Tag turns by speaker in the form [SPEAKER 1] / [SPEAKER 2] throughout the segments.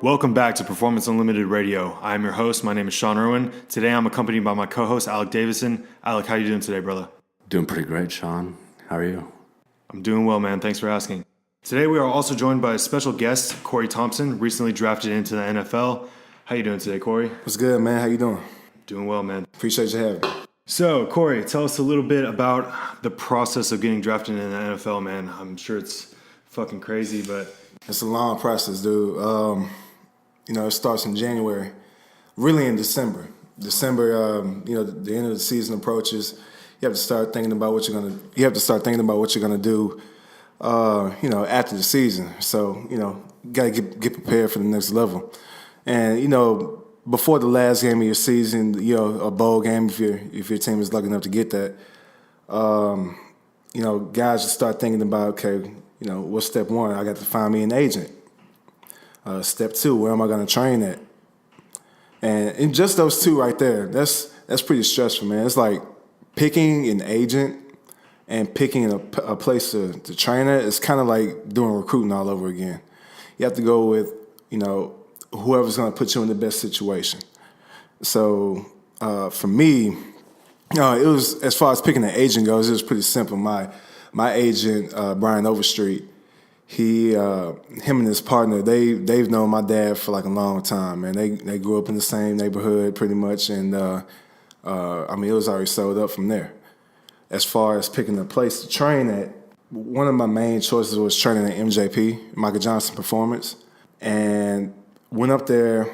[SPEAKER 1] Welcome back to Performance Unlimited Radio. I'm your host. My name is Sean Irwin. Today I'm accompanied by my co-host, Alec Davison. Alec, how you doing today, brother?
[SPEAKER 2] Doing pretty great, Sean. How are you?
[SPEAKER 1] I'm doing well, man. Thanks for asking. Today we are also joined by a special guest, Corey Thompson, recently drafted into the NFL. How you doing today, Corey?
[SPEAKER 3] What's good, man? How you doing?
[SPEAKER 1] Doing well, man.
[SPEAKER 3] Appreciate you having me.
[SPEAKER 1] So, Corey, tell us a little bit about the process of getting drafted in the NFL, man. I'm sure it's fucking crazy, but...
[SPEAKER 3] It's a long process, dude. It starts in January, really in December. December, the end of the season approaches. You have to start thinking about what you're gonna do, after the season. So, you gotta get prepared for the next level. And before the last game of your season, a bowl game if your team is lucky enough to get that. Guys just start thinking about, okay, what's step one? I got to find me an agent. Step two, where am I going to train at? And in just those two right there, that's pretty stressful, man. It's like picking an agent and picking a place to train at. It's kind of like doing recruiting all over again. You have to go with, whoever's going to put you in the best situation. So for me, it was, as far as picking an agent goes, it was pretty simple. My agent, Brian Overstreet, him and his partner, they've known my dad for like a long time, man. They grew up in the same neighborhood pretty much, and it was already sold up from there. As far as picking a place to train at, one of my main choices was training at MJP, Michael Johnson Performance, and went up there.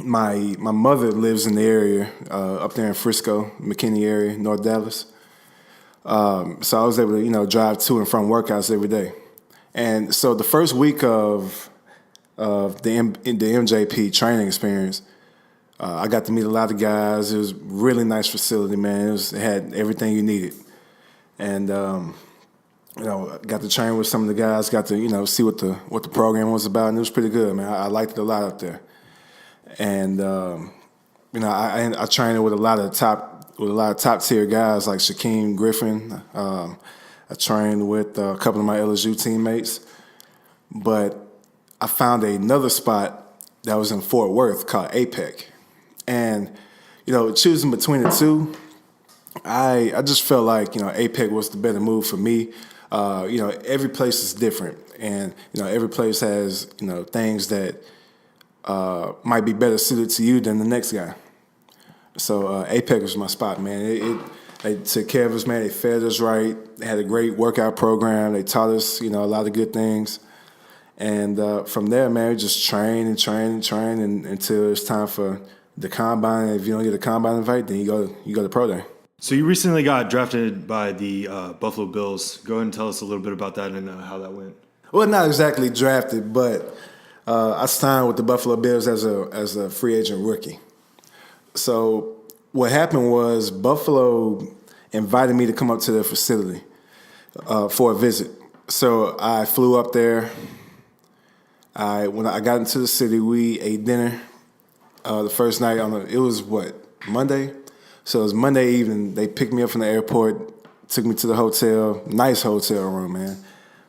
[SPEAKER 3] My mother lives in the area, up there in Frisco, McKinney area, North Dallas. So I was able to, drive to and from workouts every day. And so the first week of the MJP training experience, I got to meet a lot of guys. It was a really nice facility, man. It had everything you needed. And, got to train with some of the guys, got to, see what the program was about, and it was pretty good, man. I liked it a lot up there. And, I trained with a lot of top tier guys like Shaquem Griffin. I trained with a couple of my LSU teammates, but I found another spot that was in Fort Worth called APEC. And, choosing between the two, I just felt like, APEC was the better move for me. Every place is different, and, every place has, things that might be better suited to you than the next guy. So APEC was my spot, man. They took care of us, man. They fed us right. They had a great workout program. They taught us, a lot of good things. And from there, man, we just train until it's time for the combine. And if you don't get a combine invite, then you go to pro day.
[SPEAKER 1] So you recently got drafted by the Buffalo Bills. Go ahead and tell us a little bit about that and how that went.
[SPEAKER 3] Well, not exactly drafted, but I signed with the Buffalo Bills as a free agent rookie. So what happened was Buffalo invited me to come up to their facility for a visit. So I flew up there. When I got into the city, we ate dinner the first night. It was Monday? So it was Monday evening. They picked me up from the airport, took me to the hotel. Nice hotel room, man.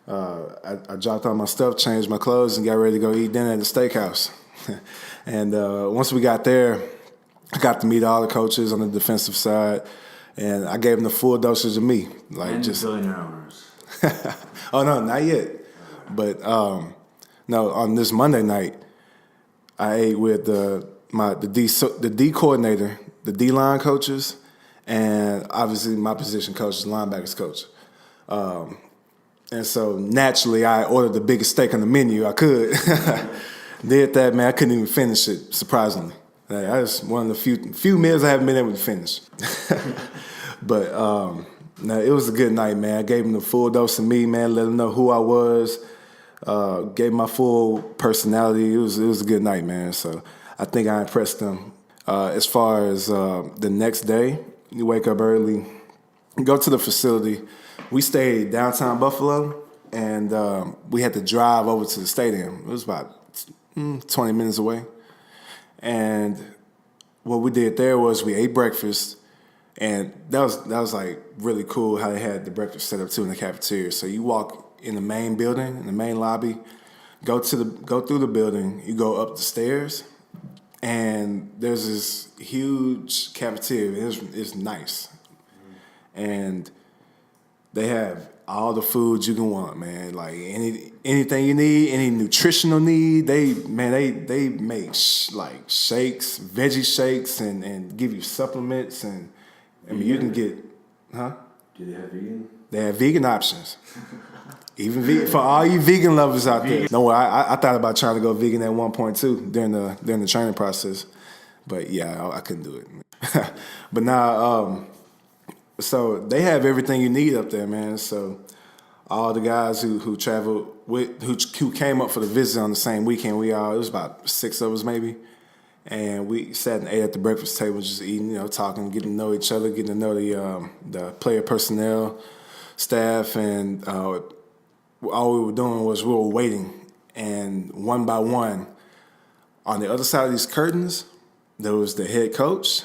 [SPEAKER 3] I dropped all my stuff, changed my clothes, and got ready to go eat dinner at the steakhouse. And once we got there, I got to meet all the coaches on the defensive side, and I gave them the full dosage of me.
[SPEAKER 2] And just billionaire owners.
[SPEAKER 3] Oh, no, not yet. But, no, on this Monday night, I ate with the D coordinator, the D-line coaches, and obviously my position coach, the linebackers coach. And so naturally, I ordered the biggest steak on the menu I could. Did that, man. I couldn't even finish it, surprisingly. I was one of the few meals I haven't been able to finish. But no, it was a good night, man. I gave them the full dose of me, man. Let them know who I was. Gave my full personality. It was a good night, man. So I think I impressed them. As far as the next day, you wake up early, go to the facility. We stayed downtown Buffalo, and we had to drive over to the stadium. It was about 20 minutes away. And what we did there was we ate breakfast, and that was like really cool how they had the breakfast set up too in the cafeteria. So you walk in the main building, in the main lobby, go through the building. You go up the stairs, and there's this huge cafeteria. It's nice, and they have all the foods you can want, man. Like anything you need, any nutritional need. They make like shakes, veggie shakes, and give you supplements, and I mean you can get, huh?
[SPEAKER 2] Do they have vegan?
[SPEAKER 3] They have vegan options. Even vegan, for all you vegan lovers out there. No, I thought about trying to go vegan at one point too during the training process, but yeah, I couldn't do it. But now, so they have everything you need up there, man. So all the guys who traveled with who came up for the visit on the same weekend, it was about 6 of us maybe, and we sat and ate at the breakfast table, just eating, talking, getting to know each other, getting to know the player personnel, staff, and all we were doing was we were waiting, and one by one, on the other side of these curtains, there was the head coach,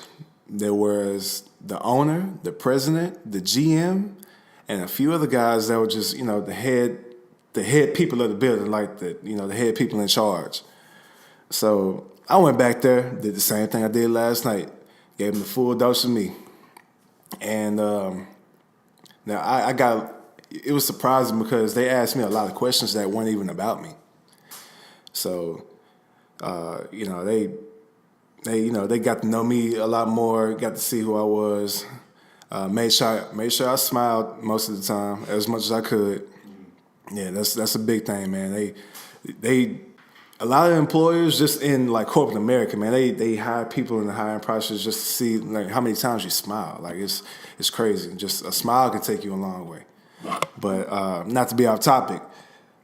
[SPEAKER 3] there was the owner, the president, the GM, and a few other guys that were just, the head people of the building, like the head people in charge. So I went back there, did the same thing I did last night, gave them the full dose of me. And now I got, it was surprising because they asked me a lot of questions that weren't even about me. So, they got to know me a lot more, got to see who I was. Made sure I smiled most of the time, as much as I could. Yeah, that's a big thing, man. They a lot of employers just in like corporate America, man, they hire people in the hiring process just to see like how many times you smile. Like it's crazy. Just a smile can take you a long way. But not to be off topic.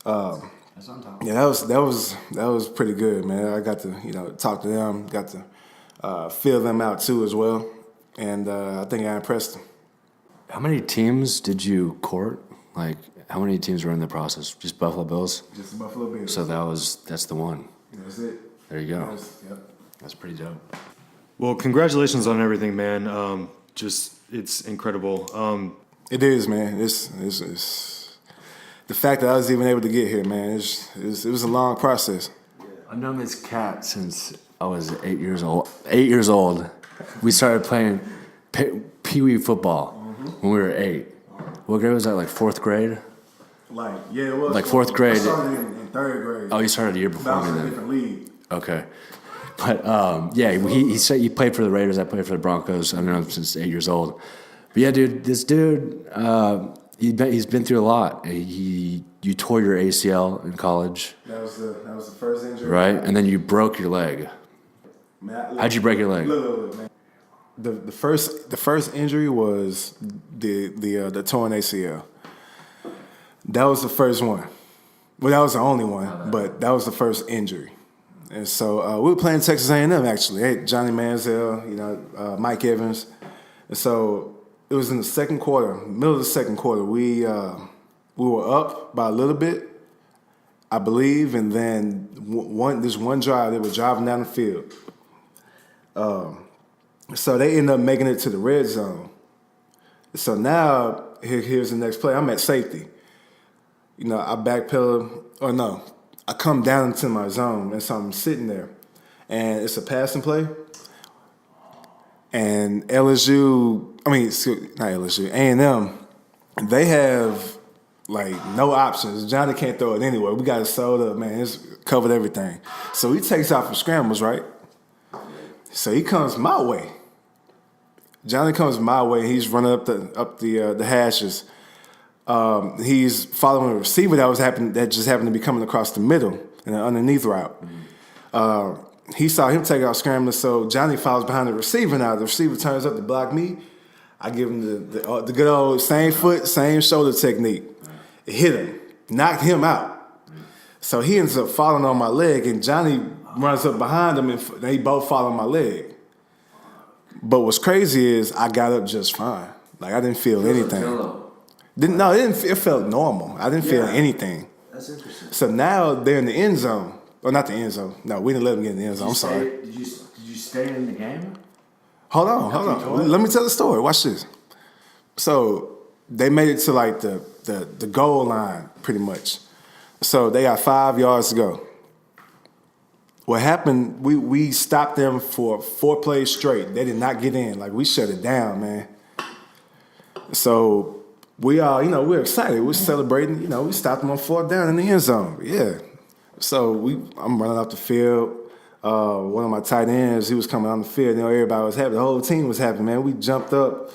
[SPEAKER 2] That's on top.
[SPEAKER 3] Yeah, that was pretty good, man. I got to talk to them, got to feel them out too as well, and I think I impressed them.
[SPEAKER 2] How many teams did you court? Like, how many teams were in the process? Just Buffalo Bills?
[SPEAKER 3] Just the Buffalo Bills.
[SPEAKER 2] So that's the one.
[SPEAKER 3] That's it.
[SPEAKER 2] There you go.
[SPEAKER 3] Yep.
[SPEAKER 2] That's pretty dope.
[SPEAKER 1] Well, congratulations on everything, man. It's incredible.
[SPEAKER 3] It is, man. It's the fact that I was even able to get here, man. It was a long process.
[SPEAKER 2] I've known this cat since I was 8 years old. 8 years old. We started playing pee-wee football when we were 8. What grade was that, like 4th grade?
[SPEAKER 3] Like, yeah, it was.
[SPEAKER 2] Like 4th grade.
[SPEAKER 3] I started in 3rd grade.
[SPEAKER 2] Oh, you started a year before me
[SPEAKER 3] That was a
[SPEAKER 2] then.
[SPEAKER 3] different league.
[SPEAKER 2] Okay. But, yeah, he said he played for the Raiders. I played for the Broncos. I've known him since 8 years old. But, yeah, dude, this dude, he's been through a lot. You tore your ACL in college.
[SPEAKER 3] That was the first injury.
[SPEAKER 2] Right? And then you broke your leg.
[SPEAKER 3] Man,
[SPEAKER 2] How'd you break your leg?
[SPEAKER 3] Look, man. The first injury was the torn ACL. That was the first one. Well, that was the only one, but that was the first injury. And so we were playing Texas A&M actually. Hey, Johnny Manziel, Mike Evans. And so it was in the second quarter, middle of the second quarter. We were up by a little bit, I believe, and then this one drive they were driving down the field. So they ended up making it to the red zone. So now here's the next play. I'm at safety. I backpedal, or no, I come down into my zone, and so I'm sitting there, and it's a passing play. And not LSU, A&M, they have like no options. Johnny can't throw it anywhere. We got it sold up, man. It's covered everything. So he takes out for scrambles, right? So he comes my way. Johnny comes my way. He's running up the hashes. He's following a receiver that just happened to be coming across the middle in an underneath route. He saw him take out scrambling, so Johnny follows behind the receiver. Now the receiver turns up to block me. I give him the good old same foot, same shoulder technique. It hit him, knocked him out. So he ends up falling on my leg, and Johnny runs up behind him, and they both fall on my leg. But what's crazy is I got up just fine. Like I didn't feel anything. It felt normal. I didn't feel anything.
[SPEAKER 2] That's interesting.
[SPEAKER 3] So now they're in the end zone. Well, not the end zone. No, we didn't let them get in the end zone. I'm sorry.
[SPEAKER 2] Did you stay in the game?
[SPEAKER 3] Hold on. Let me tell the story. Watch this. So they made it to like the goal line pretty much. So they got 5 yards to go. What happened, we stopped them for 4 plays straight. They did not get in. Like, we shut it down, man. So we all, we're excited. We're celebrating. We stopped them on 4th down in the end zone. Yeah. So I'm running off the field. One of my tight ends, he was coming on the field. Everybody was happy. The whole team was happy, man. We jumped up,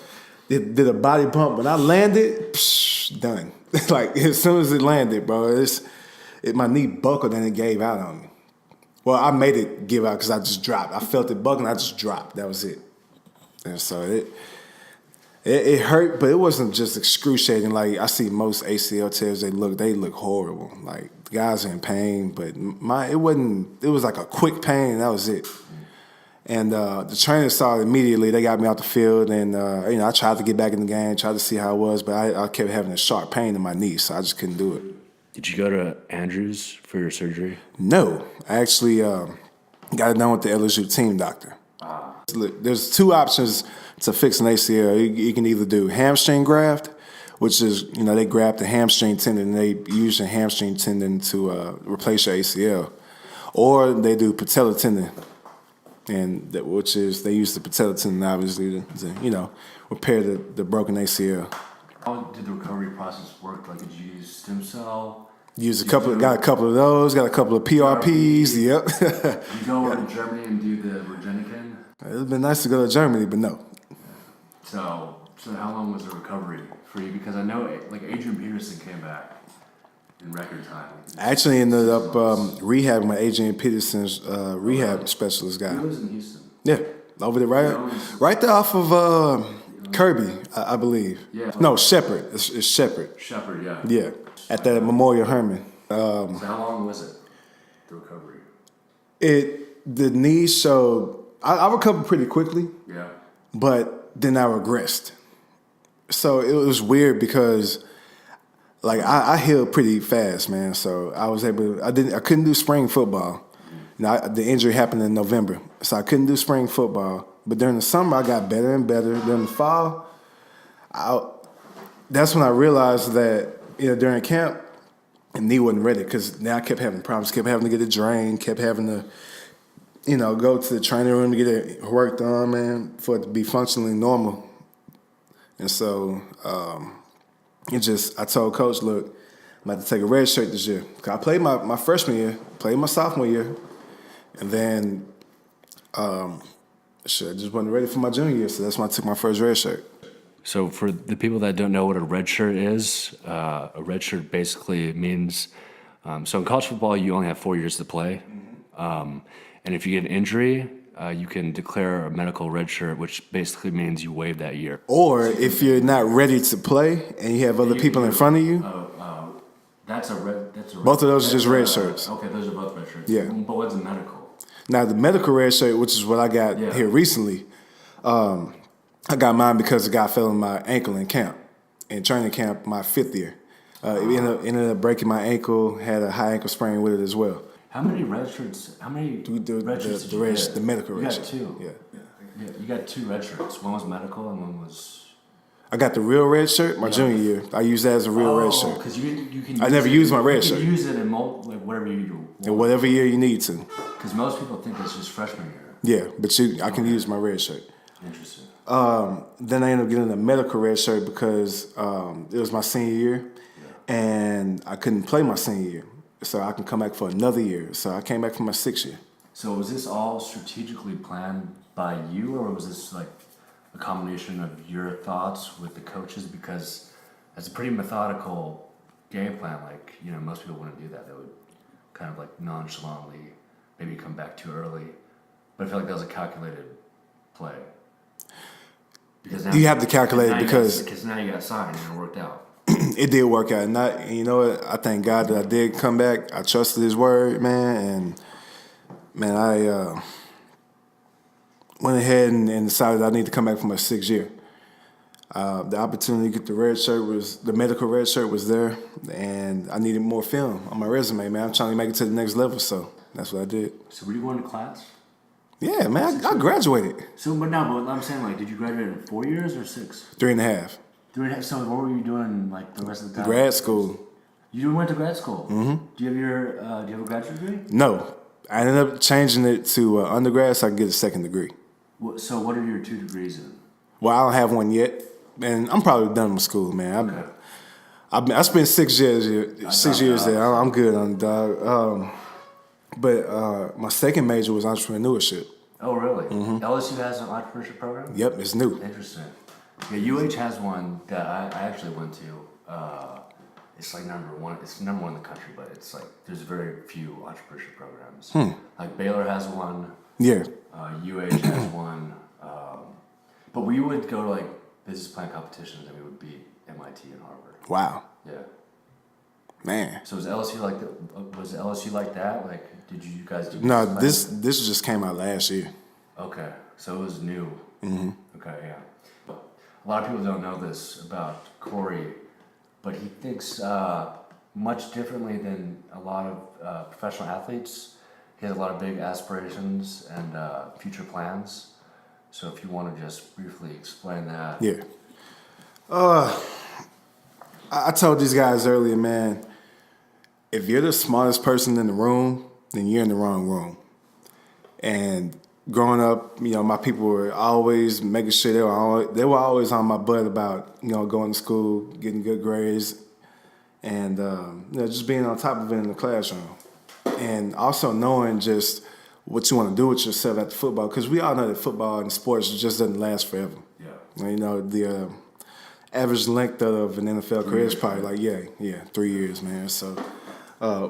[SPEAKER 3] did a body pump. When I landed, done. Like, as soon as it landed, bro, my knee buckled and it gave out on me. Well, I made it give out because I just dropped. I felt it buckle and I just dropped. That was it. And so it hurt, but it wasn't just excruciating. Like, I see most ACL tears, they look horrible. Like, the guys are in pain, but it was like a quick pain and that was it. And the trainer saw it immediately. They got me out the field, and I tried to get back in the game, tried to see how it was, but I kept having a sharp pain in my knee, so I just couldn't do it.
[SPEAKER 2] Did you go to Andrews for your surgery?
[SPEAKER 3] No, I actually got it done with the LSU team doctor. Look, there's 2 options to fix an ACL. You can either do hamstring graft, which is, they grab the hamstring tendon and they use the hamstring tendon to replace your ACL, or they do patella tendon. And which is they use the patella tendon obviously to repair the broken ACL.
[SPEAKER 2] How did the recovery process work? Like, did you use stem cell?
[SPEAKER 3] Got a couple of those, got a couple of PRPs. Yep.
[SPEAKER 2] You go over to Germany and do the Regenicin?
[SPEAKER 3] It would been nice to go to Germany, but no.
[SPEAKER 2] So how long was the recovery for you? Because I know like Adrian Peterson came back in record time.
[SPEAKER 3] I actually ended up rehabbing with Adrian Peterson's rehab specialist guy.
[SPEAKER 2] He lives in Houston.
[SPEAKER 3] Yeah, over there, right there off of Kirby, I believe.
[SPEAKER 2] Yeah.
[SPEAKER 3] No, Shepherd. It's Shepherd.
[SPEAKER 2] Shepherd, yeah.
[SPEAKER 3] Yeah, at that Memorial Hermann.
[SPEAKER 2] So how long was it, the recovery?
[SPEAKER 3] The knee showed. I recovered pretty quickly.
[SPEAKER 2] Yeah.
[SPEAKER 3] But then I regressed. So it was weird because, like, I healed pretty fast, man. So I was able. I couldn't do spring football. The injury happened in November, so I couldn't do spring football. But during the summer, I got better and better. During the fall, that's when I realized that during camp, the knee wasn't ready because now I kept having problems. Kept having to get it drained. Kept having to, go to the training room to get it worked on, man, for it to be functionally normal. And so I told Coach, look, I'm about to take a red shirt this year. I played my freshman year, played my sophomore year, and then I just wasn't ready for my junior year, so that's when I took my first red shirt.
[SPEAKER 2] So for the people that don't know what a red shirt is, a red shirt basically means, so in college football, you only have 4 years to play. And if you get an injury, you can declare a medical red shirt, which basically means you waive that year.
[SPEAKER 3] Or if you're not ready to play and you have other people in front of you.
[SPEAKER 2] That's a red.
[SPEAKER 3] Both of those are just red shirts.
[SPEAKER 2] Okay, those are both red shirts.
[SPEAKER 3] Yeah.
[SPEAKER 2] But what's a medical?
[SPEAKER 3] Now, the medical red shirt, which is what I got here recently, I got mine because a guy fell in my ankle in camp, in training camp, my 5th year. It ended up breaking my ankle, had a high ankle sprain with it as well.
[SPEAKER 2] How many red shirts? How many red shirts did you get?
[SPEAKER 3] The medical red shirt.
[SPEAKER 2] You got 2. Yeah, you got 2 red shirts. One was medical and one was...
[SPEAKER 3] I got the real red shirt my junior year. I used that as a real red shirt.
[SPEAKER 2] Because you can.
[SPEAKER 3] I never used my red shirt.
[SPEAKER 2] You can use it in whatever you do.
[SPEAKER 3] In whatever year you need to.
[SPEAKER 2] Because most people think it's just freshman year.
[SPEAKER 3] Yeah, but I can use my red shirt.
[SPEAKER 2] Interesting.
[SPEAKER 3] Then I ended up getting a medical red shirt because it was my senior year, and I couldn't play my senior year, so I can come back for another year. So I came back for my 6th year.
[SPEAKER 2] So was this all strategically planned by you, or was this like a combination of your thoughts with the coaches? Because it's a pretty methodical game plan. Like, most people wouldn't do that. They would kind of like nonchalantly maybe come back too early. But I feel like that was a calculated play. Because now
[SPEAKER 3] you have to calculate it
[SPEAKER 2] because now you got signed and it worked out.
[SPEAKER 3] It did work out. And you know what? I thank God that I did come back. I trusted his word, man. And, man, I went ahead and decided I need to come back for my 6th year. The opportunity to get the medical red shirt was there, and I needed more film on my resume, man. I'm trying to make it to the next level, so that's what I did.
[SPEAKER 2] So were you going to class?
[SPEAKER 3] Yeah, man, I graduated.
[SPEAKER 2] So, but I'm saying, like, did you graduate in 4 years or 6?
[SPEAKER 3] 3.5.
[SPEAKER 2] 3.5. So what were you doing, like, the rest of the time?
[SPEAKER 3] Grad school.
[SPEAKER 2] You went to grad school. Mm-hmm. Do you have a graduate degree?
[SPEAKER 3] No, I ended up changing it to undergrad so I can get a second degree.
[SPEAKER 2] So what are your 2 degrees in?
[SPEAKER 3] Well, I don't have one yet, and I'm probably done with school, man.
[SPEAKER 2] Okay.
[SPEAKER 3] I spent 6 years. 6 years there. I'm good on the dog. But my second major was entrepreneurship.
[SPEAKER 2] Oh, really? Mm-hmm. LSU has an entrepreneurship program?
[SPEAKER 3] Yep, it's new.
[SPEAKER 2] Interesting. Yeah, UH has one that I actually went to. It's like number one. It's number one in the country, but it's like there's very few entrepreneurship programs. Like Baylor has one.
[SPEAKER 3] Yeah.
[SPEAKER 2] UH has one. But we would go to like business plan competitions and we would beat MIT and Harvard.
[SPEAKER 3] Wow.
[SPEAKER 2] Yeah.
[SPEAKER 3] Man.
[SPEAKER 2] So was LSU like that? Like, did you guys do?
[SPEAKER 3] No, this just came out last year.
[SPEAKER 2] Okay, so it was new. Mm-hmm. Okay, yeah. But a lot of people don't know this about Corey, but he thinks much differently than a lot of professional athletes. He has a lot of big aspirations and future plans. So if you want to just briefly explain that.
[SPEAKER 3] Yeah. I told these guys earlier, man, if you're the smartest person in the room, then you're in the wrong room. And growing up, my people were always making sure they were always on my butt about, going to school, getting good grades, and just being on top of it in the classroom. And also knowing just what you want to do with yourself after football, because we all know that football and sports just doesn't last forever.
[SPEAKER 2] Yeah.
[SPEAKER 3] The average length of an NFL career is probably like 3 years, man. So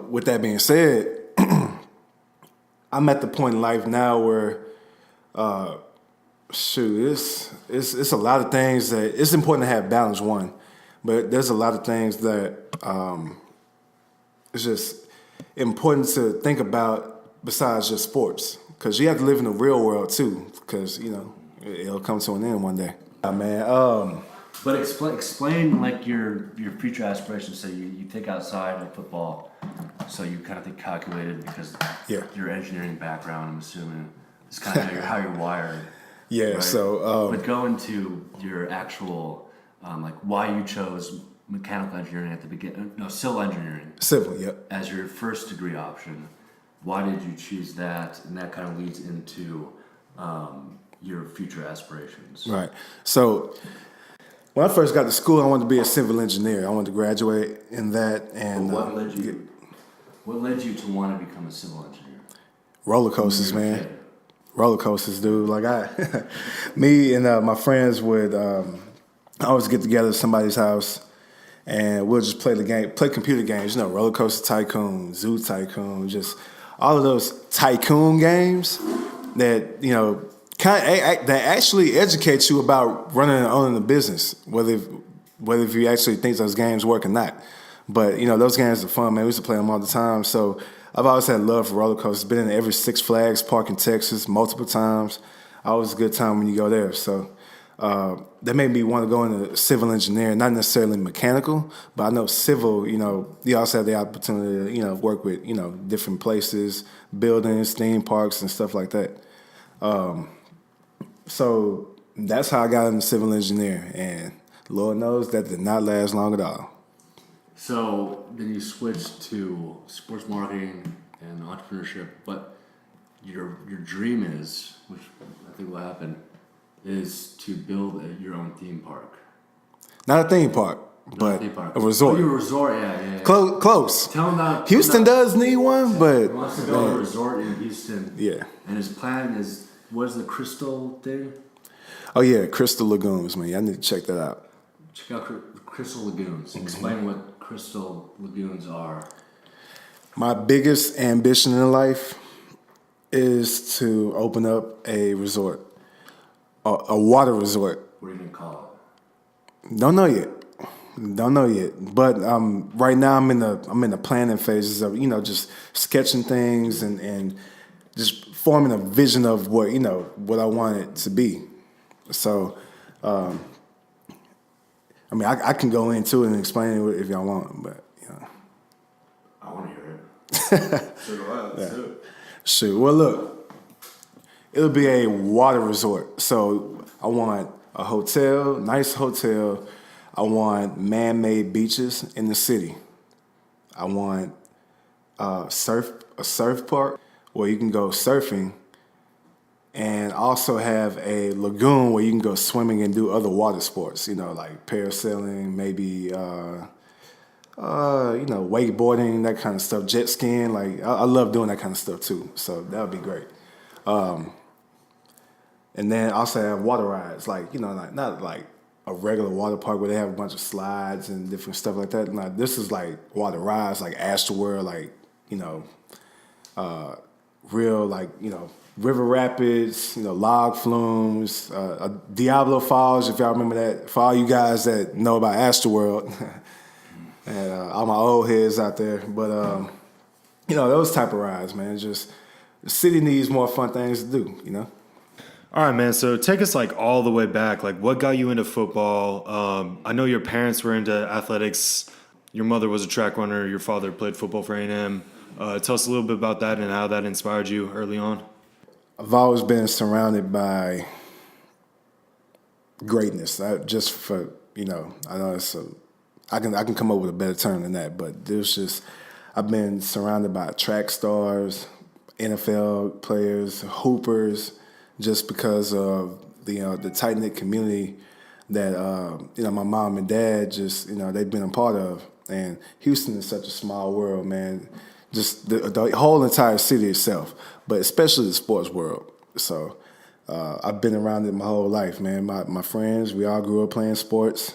[SPEAKER 3] with that being said, I'm at the point in life now where it's a lot of things that it's important to have balance, one, but there's a lot of things that it's just important to think about besides just sports, because you have to live in the real world too, because it'll come to an end one day. Man.
[SPEAKER 2] But explain like your future aspirations. So you think outside of football. So you kind of think calculated because your engineering background, I'm assuming, is kind of how you're wired.
[SPEAKER 3] Yeah.
[SPEAKER 2] Right?
[SPEAKER 3] So
[SPEAKER 2] but go into your actual like why you chose mechanical engineering at the beginning. No, civil engineering.
[SPEAKER 3] Civil. Yep.
[SPEAKER 2] As your first degree option. Why did you choose that? And that kind of leads into your future aspirations.
[SPEAKER 3] Right. So when I first got to school, I wanted to be a civil engineer. I wanted to graduate in that. And
[SPEAKER 2] what led you to want to become a civil engineer?
[SPEAKER 3] Roller coasters, man. Roller coasters, dude. Like me and my friends would always get together at somebody's house, and we'll just play computer games. Roller Coaster Tycoon, Zoo Tycoon, just all of those tycoon games that that actually educate you about running and owning a business, whether if you actually think those games work or not. But those games are fun, man. We used to play them all the time. So I've always had love for roller coasters. Been in every Six Flags park in Texas multiple times. Always a good time when you go there. So that made me want to go into civil engineering, not necessarily mechanical, but I know civil. You also have the opportunity to work with different places, buildings, theme parks, and stuff like that. So that's how I got into civil engineering, and Lord knows that did not last long at all.
[SPEAKER 2] So then you switched to sports marketing and entrepreneurship, but your dream is, which I think will happen, is to build your own theme park.
[SPEAKER 3] Not a theme park, but a resort.
[SPEAKER 2] Oh, you're a resort, yeah.
[SPEAKER 3] Close.
[SPEAKER 2] Tell him about
[SPEAKER 3] Houston does need one, but
[SPEAKER 2] he wants to build a resort in Houston.
[SPEAKER 3] Yeah.
[SPEAKER 2] And his plan is, what is the Crystal thing?
[SPEAKER 3] Oh yeah, Crystal Lagoons, man. I need to check that out.
[SPEAKER 2] Check out Crystal Lagoons. Explain what Crystal Lagoons are.
[SPEAKER 3] My biggest ambition in life is to open up a resort, a water resort.
[SPEAKER 2] What are you gonna call it?
[SPEAKER 3] Don't know yet. But right now I'm in the planning phases of just sketching things and just forming a vision of what I want it to be. So, I can go into it and explain it if y'all want, but
[SPEAKER 2] I want to hear it.
[SPEAKER 1] So do I. Let's do it.
[SPEAKER 3] Sure. Well, look, it'll be a water resort. So I want a hotel, nice hotel. I want man-made beaches in the city. I want a surf park where you can go surfing, and also have a lagoon where you can go swimming and do other water sports. Like parasailing, maybe wakeboarding, that kind of stuff, jet skiing. Like I love doing that kind of stuff too. So that would be great. And then also have water rides, like not like a regular water park where they have a bunch of slides and different stuff like that. No, this is like water rides, like Astroworld, like real river rapids, log flumes, Diablo Falls, if y'all remember that. For all you guys that know about Astroworld, and all my old heads out there, but those type of rides, man. Just the city needs more fun things to do.
[SPEAKER 1] All right, man. So take us like all the way back. Like, what got you into football? I know your parents were into athletics. Your mother was a track runner. Your father played football for A&M. Tell us a little bit about that and how that inspired you early on.
[SPEAKER 3] I've always been surrounded by greatness. I know I can come up with a better term than that, but I've been surrounded by track stars, NFL players, hoopers, just because of the tight knit community that my mom and dad they've been a part of. And Houston is such a small world, man. Just the whole entire city itself, but especially the sports world. So I've been around it my whole life, man. My friends, we all grew up playing sports,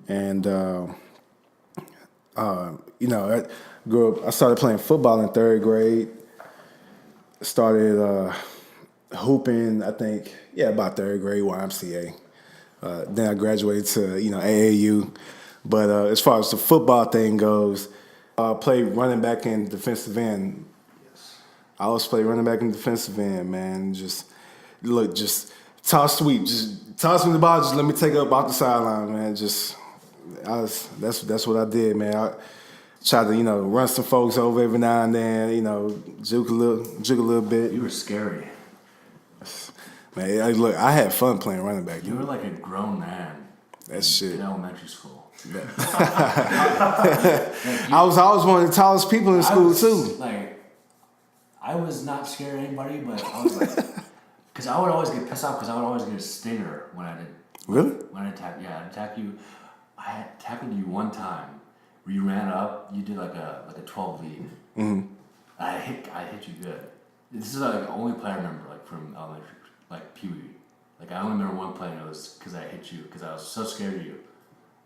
[SPEAKER 3] and I started playing football in third grade. Started hooping, I think, about third grade, YMCA. Then I graduated to, AAU. But as far as the football thing goes, I played running back and defensive end. Yes. I always play running back and defensive end, man. Just toss sweep. Just toss me the ball, just let me take it up off the sideline, man. That's what I did, man. I tried to, run some folks over every now and then, juke a little bit.
[SPEAKER 2] You were scary.
[SPEAKER 3] Man, look, I had fun playing running back.
[SPEAKER 2] You were like a grown man.
[SPEAKER 3] That shit.
[SPEAKER 2] In elementary school.
[SPEAKER 3] I was always one of the tallest people in school too.
[SPEAKER 2] I was not scared of anybody, but I was like, because I would always get pissed off because I would always get a stinger when I did.
[SPEAKER 3] Really?
[SPEAKER 2] When I attacked, I'd attack you. I had tackled you one time where you ran up. You did like a 12 lead. Mm-hmm. I hit you good. This is like the only play I remember from elementary, Pee Wee. I only remember one play and it was because I hit you because I was so scared of you.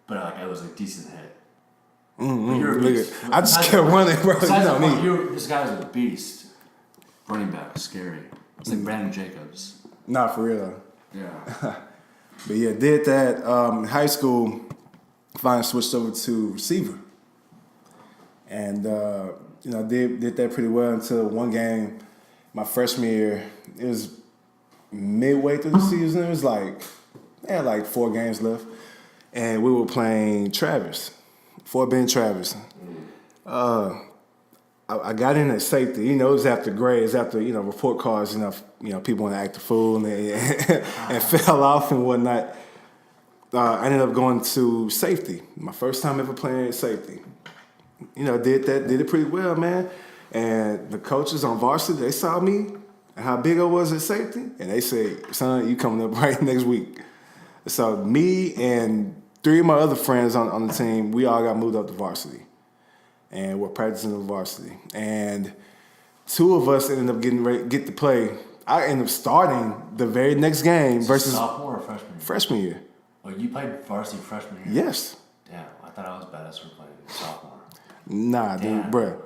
[SPEAKER 2] But it was a decent hit.
[SPEAKER 3] Mm-hmm. You're a beast. I just kept running, bro.
[SPEAKER 2] This guy was a beast. Running back, scary. It's like Brandon Jacobs.
[SPEAKER 3] Not for real.
[SPEAKER 2] Yeah.
[SPEAKER 3] But yeah, did that in high school. Finally switched over to receiver, and did that pretty well until one game. My freshman year, it was midway through the season. It was like 4 games left. And we were playing Travis, Fort Bend Travis. I got in at safety. It was after grades, after report cards. People want to act a fool and fell off and whatnot. I ended up going to safety. My first time ever playing safety. Did it pretty well, man. And the coaches on varsity, they saw me and how big I was at safety, and they said, "Son, you coming up right next week." So me and 3 of my other friends on the team, we all got moved up to varsity. And we're practicing in varsity. And 2 of us ended up get to play. I ended up starting the very next game versus
[SPEAKER 2] sophomore or freshman year?
[SPEAKER 3] Freshman year.
[SPEAKER 2] Oh, you played varsity freshman year?
[SPEAKER 3] Yes.
[SPEAKER 2] Damn, I thought I was badass for playing sophomore.
[SPEAKER 3] Nah, dude, bruh.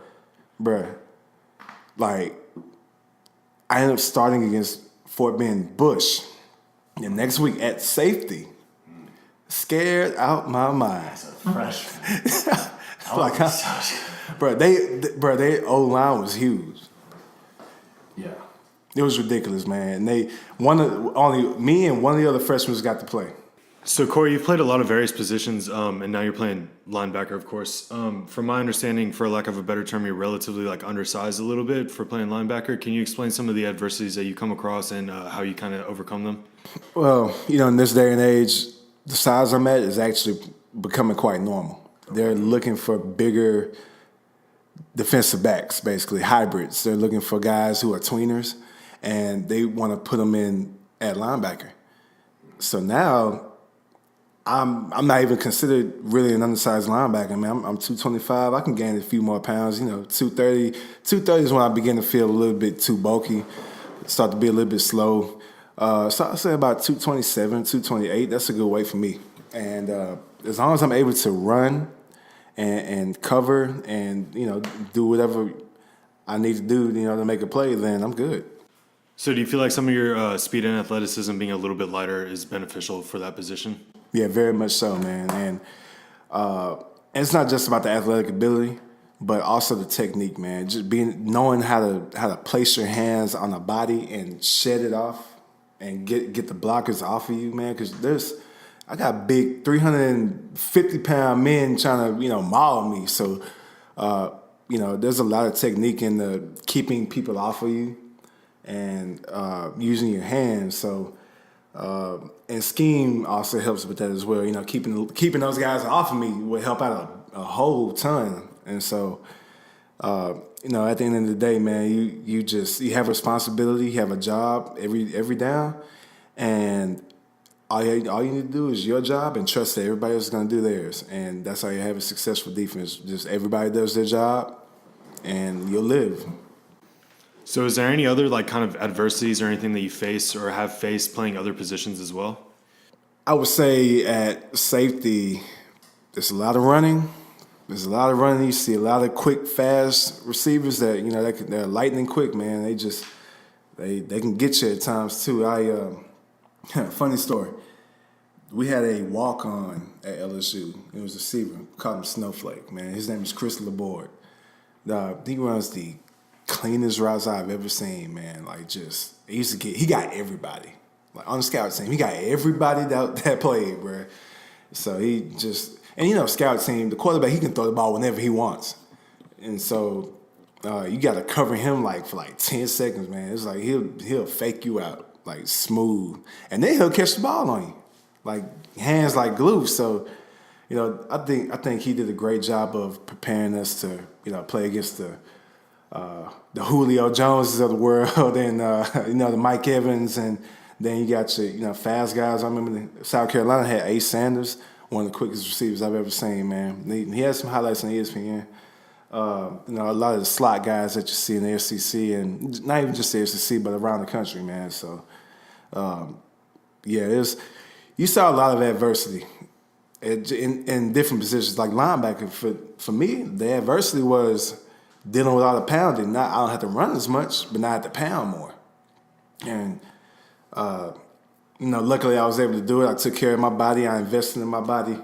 [SPEAKER 3] I ended up starting against Fort Bend Bush. The next week at safety. Scared out my mind.
[SPEAKER 2] As a freshman.
[SPEAKER 3] Their O-line was huge.
[SPEAKER 2] Yeah.
[SPEAKER 3] It was ridiculous, man. And only me and one of the other freshmen got to play.
[SPEAKER 1] So, Corey, you've played a lot of various positions, and now you're playing linebacker, of course. From my understanding, for lack of a better term, you're relatively undersized a little bit for playing linebacker. Can you explain some of the adversities that you come across and how you kind of overcome them?
[SPEAKER 3] Well, in this day and age, the size I'm at is actually becoming quite normal. They're looking for bigger defensive backs, basically hybrids. They're looking for guys who are tweeners, and they want to put them in at linebacker. So now I'm not even considered really an undersized linebacker. I mean, I'm 225. I can gain a few more pounds. 230. 230 is when I begin to feel a little bit too bulky, start to be a little bit slow. So I'd say about 227, 228. That's a good weight for me. And as long as I'm able to run and cover and do whatever I need to do to make a play, then I'm good.
[SPEAKER 1] So do you feel like some of your speed and athleticism being a little bit lighter is beneficial for that position?
[SPEAKER 3] Yeah, very much so, man. And it's not just about the athletic ability, but also the technique, man. Just knowing how to place your hands on a body and shed it off and get the blockers off of you, man. Because I got big 350-pound men trying to maul me. So there's a lot of technique in the keeping people off of you and using your hands. So. And scheme also helps with that as well. Keeping those guys off of me would help out a whole ton. And so, at the end of the day, man, you have a responsibility, you have a job every down, and all you need to do is your job and trust that everybody else is going to do theirs. And that's how you have a successful defense. Just everybody does their job, and you'll live.
[SPEAKER 1] So is there any other kind of adversities or anything that you face or have faced playing other positions as well?
[SPEAKER 3] I would say at safety, there's a lot of running. There's a lot of running. You see a lot of quick, fast receivers that they're lightning quick, man. They can get you at times too. Funny story. We had a walk-on at LSU. It was a receiver. Called him Snowflake, man. His name is Chris Laborde. He runs the cleanest routes I've ever seen, man. He got everybody. On the scout team, he got everybody that played, bro. So scout team, the quarterback, he can throw the ball whenever he wants. And so you got to cover him for 10 seconds, man. It's like he'll fake you out smooth, and then he'll catch the ball on you, hands like glue. So I think he did a great job of preparing us to play against the Julio Joneses of the world, and the Mike Evans, and then you got your fast guys. I remember South Carolina had Ace Sanders, one of the quickest receivers I've ever seen, man. He had some highlights on ESPN. A lot of the slot guys that you see in the SEC, and not even just the SEC, but around the country, man. So, you saw a lot of adversity in different positions, like linebacker. For me, the adversity was dealing with all the pounding. I don't have to run as much, but now I have to pound more. And, luckily I was able to do it. I took care of my body. I invested in my body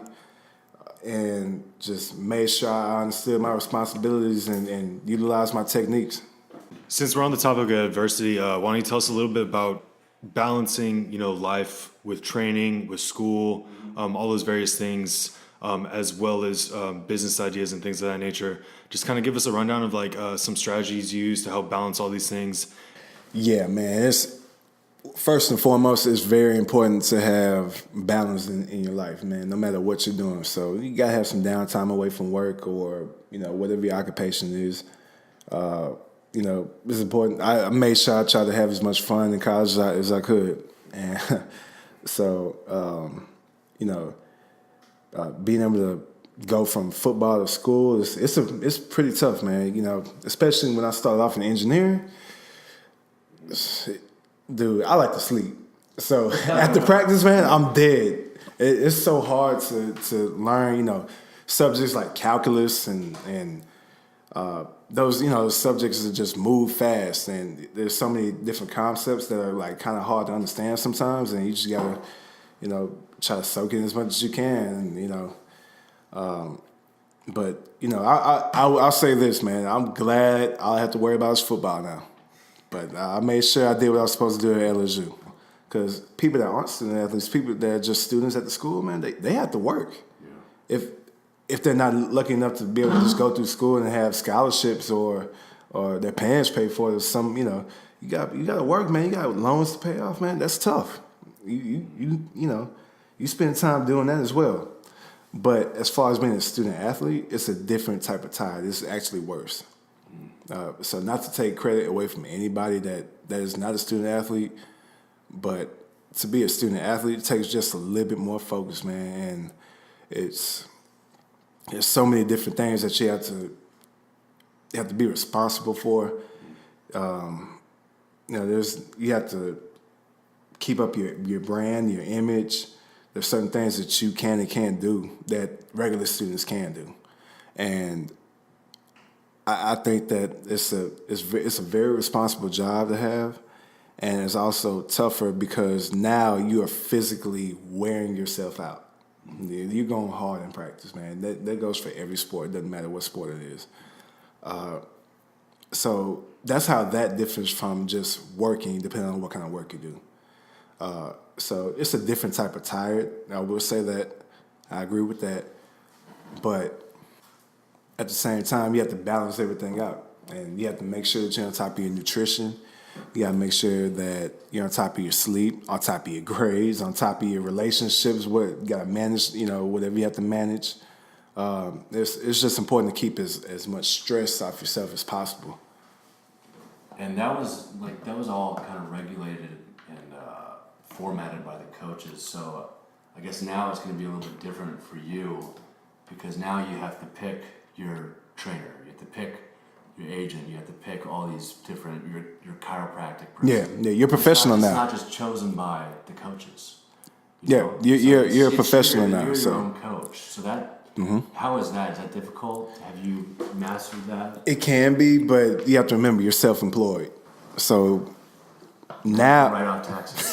[SPEAKER 3] and just made sure I understood my responsibilities and utilized my techniques.
[SPEAKER 1] Since we're on the topic of adversity, why don't you tell us a little bit about balancing, life with training, with school, all those various things, as well as business ideas and things of that nature. Just kind of give us a rundown of some strategies you use to help balance all these things.
[SPEAKER 3] Yeah, man. First and foremost, it's very important to have balance in your life, man, no matter what you're doing. So you got to have some downtime away from work or, whatever your occupation is. It's important. I made sure I tried to have as much fun in college as I could. And so, being able to go from football to school, it's pretty tough, man. Especially when I started off in engineering. Dude, I like to sleep. So after practice, man, I'm dead. It's so hard to learn, subjects like calculus and those subjects that just move fast. And there's so many different concepts that are kind of hard to understand sometimes. And you just gotta, try to soak in as much as you can. But I'll say this, man. I'm glad all I have to worry about is football now. But I made sure I did what I was supposed to do at LSU. Because people that aren't student athletes, people that are just students at the school, man, they have to work. Yeah. If they're not lucky enough to be able to just go through school and have scholarships or their parents pay for it, you got to work, man. You got loans to pay off, man. That's tough. You spend time doing that as well. But as far as being a student athlete, it's a different type of tie. It's actually worse. So not to take credit away from anybody that is not a student athlete, but to be a student athlete, it takes just a little bit more focus, man. And there's so many different things that you have to be responsible for. You have to keep up your brand, your image. There's certain things that you can and can't do that regular students can do, and I think that it's a very responsible job to have, and it's also tougher because now you are physically wearing yourself out. You're going hard in practice, man. That goes for every sport. It doesn't matter what sport it is. So that's how that differs from just working, depending on what kind of work you do. So it's a different type of tired. I will say that. I agree with that. But at the same time, you have to balance everything out. And you have to make sure that you're on top of your nutrition. You got to make sure that you're on top of your sleep, on top of your grades, on top of your relationships. You got to manage, whatever you have to manage. It's just important to keep as much stress off yourself as possible.
[SPEAKER 2] And that was all kind of regulated and formatted by the coaches. So I guess now it's going to be a little bit different for you because now you have to pick your trainer, you have to pick your agent, you have to pick all these different your chiropractic person.
[SPEAKER 3] Yeah, you're professional now.
[SPEAKER 2] It's not just chosen by the coaches.
[SPEAKER 3] You're a professional now.
[SPEAKER 2] You're
[SPEAKER 3] so
[SPEAKER 2] your own coach. So that how is that? Is that difficult? Have you mastered that?
[SPEAKER 3] It can be, but you have to remember you're self-employed. So now,
[SPEAKER 2] Write off taxes.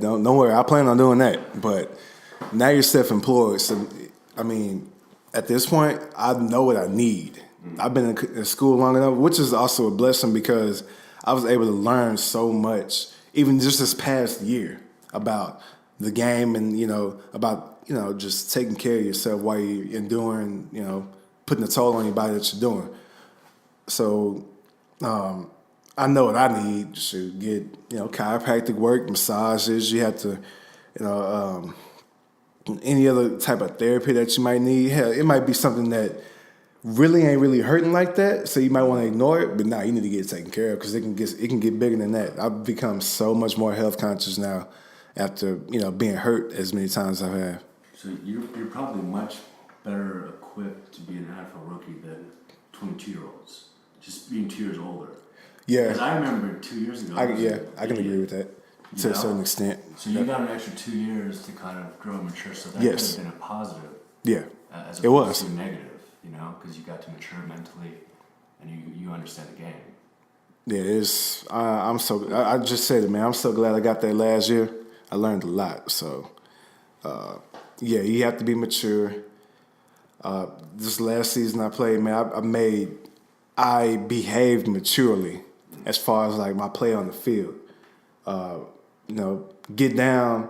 [SPEAKER 3] don't worry. I plan on doing that. But now you're self-employed. So I mean, at this point, I know what I need. I've been in school long enough, which is also a blessing because I was able to learn so much, even just this past year, about the game and about just taking care of yourself while you're enduring, putting a toll on your body that you're doing. So I know what I need to get, chiropractic work, massages. You have to, any other type of therapy that you might need. Hell, it might be something that really ain't really hurting like that, so you might want to ignore it. But nah, you need to get it taken care of because it can get bigger than that. I've become so much more health conscious now after being hurt as many times as I have.
[SPEAKER 2] So you're probably much better equipped to be an NFL rookie than 22-year-olds, just being 2 years older.
[SPEAKER 3] Yeah,
[SPEAKER 2] because I remember 2 years ago.
[SPEAKER 3] I can agree with that to a certain extent.
[SPEAKER 2] So you got an extra 2 years to kind of grow and mature. So that
[SPEAKER 3] Yes.
[SPEAKER 2] could have been a positive.
[SPEAKER 3] Yeah,
[SPEAKER 2] As
[SPEAKER 3] it was.
[SPEAKER 2] opposed to negative, because you got to mature mentally and you understand the game.
[SPEAKER 3] Yeah, I just said it, man. I'm so glad I got that last year. I learned a lot. So, you have to be mature. This last season I played, man, I behaved maturely as far as like my play on the field. Get down.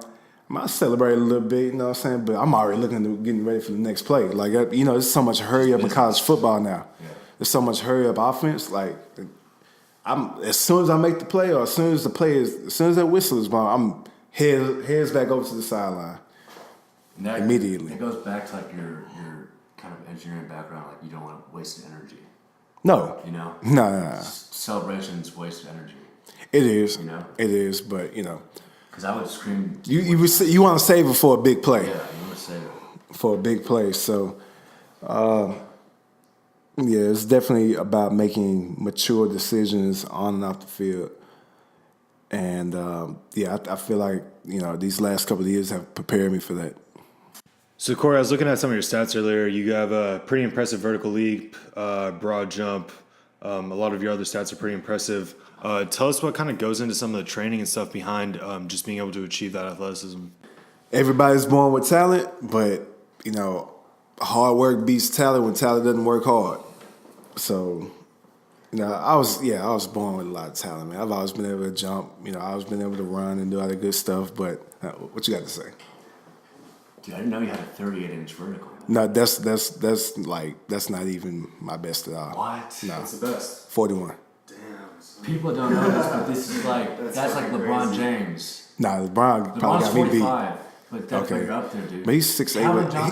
[SPEAKER 3] I might celebrate a little bit, you know what I'm saying? But I'm already getting ready for the next play. Like, there's so much hurry up in college football now.
[SPEAKER 2] Yeah.
[SPEAKER 3] There's so much hurry up offense. Like, as soon as I make the play, or as soon as that whistle is blown, I'm heads back over to the sideline immediately.
[SPEAKER 2] It goes back to like your kind of engineering background. Like you don't want to waste energy.
[SPEAKER 3] No. No.
[SPEAKER 2] Celebration's wasted energy.
[SPEAKER 3] It is.
[SPEAKER 2] It
[SPEAKER 3] is, but
[SPEAKER 2] because I would scream.
[SPEAKER 3] You want to save it for a big play.
[SPEAKER 2] Yeah, you want to save it
[SPEAKER 3] for a big play. So, it's definitely about making mature decisions on and off the field. And I feel like these last couple of years have prepared me for that.
[SPEAKER 1] So Corey, I was looking at some of your stats earlier. You have a pretty impressive vertical leap, broad jump. A lot of your other stats are pretty impressive. Tell us what kind of goes into some of the training and stuff behind just being able to achieve that athleticism.
[SPEAKER 3] Everybody's born with talent, but hard work beats talent when talent doesn't work hard. So, I was born with a lot of talent, man. I've always been able to jump. I've always been able to run and do all that good stuff. But what you got to say?
[SPEAKER 2] Dude, I didn't know you had a 38-inch vertical.
[SPEAKER 3] No, that's not even my best at all.
[SPEAKER 2] What?
[SPEAKER 3] No,
[SPEAKER 1] What's the best?
[SPEAKER 3] 41.
[SPEAKER 1] Damn.
[SPEAKER 2] People don't know this, but this is that's like LeBron James.
[SPEAKER 3] Nah, LeBron probably got me beat.
[SPEAKER 2] 45. But that's where you're up there, dude.
[SPEAKER 3] But he's 6'8".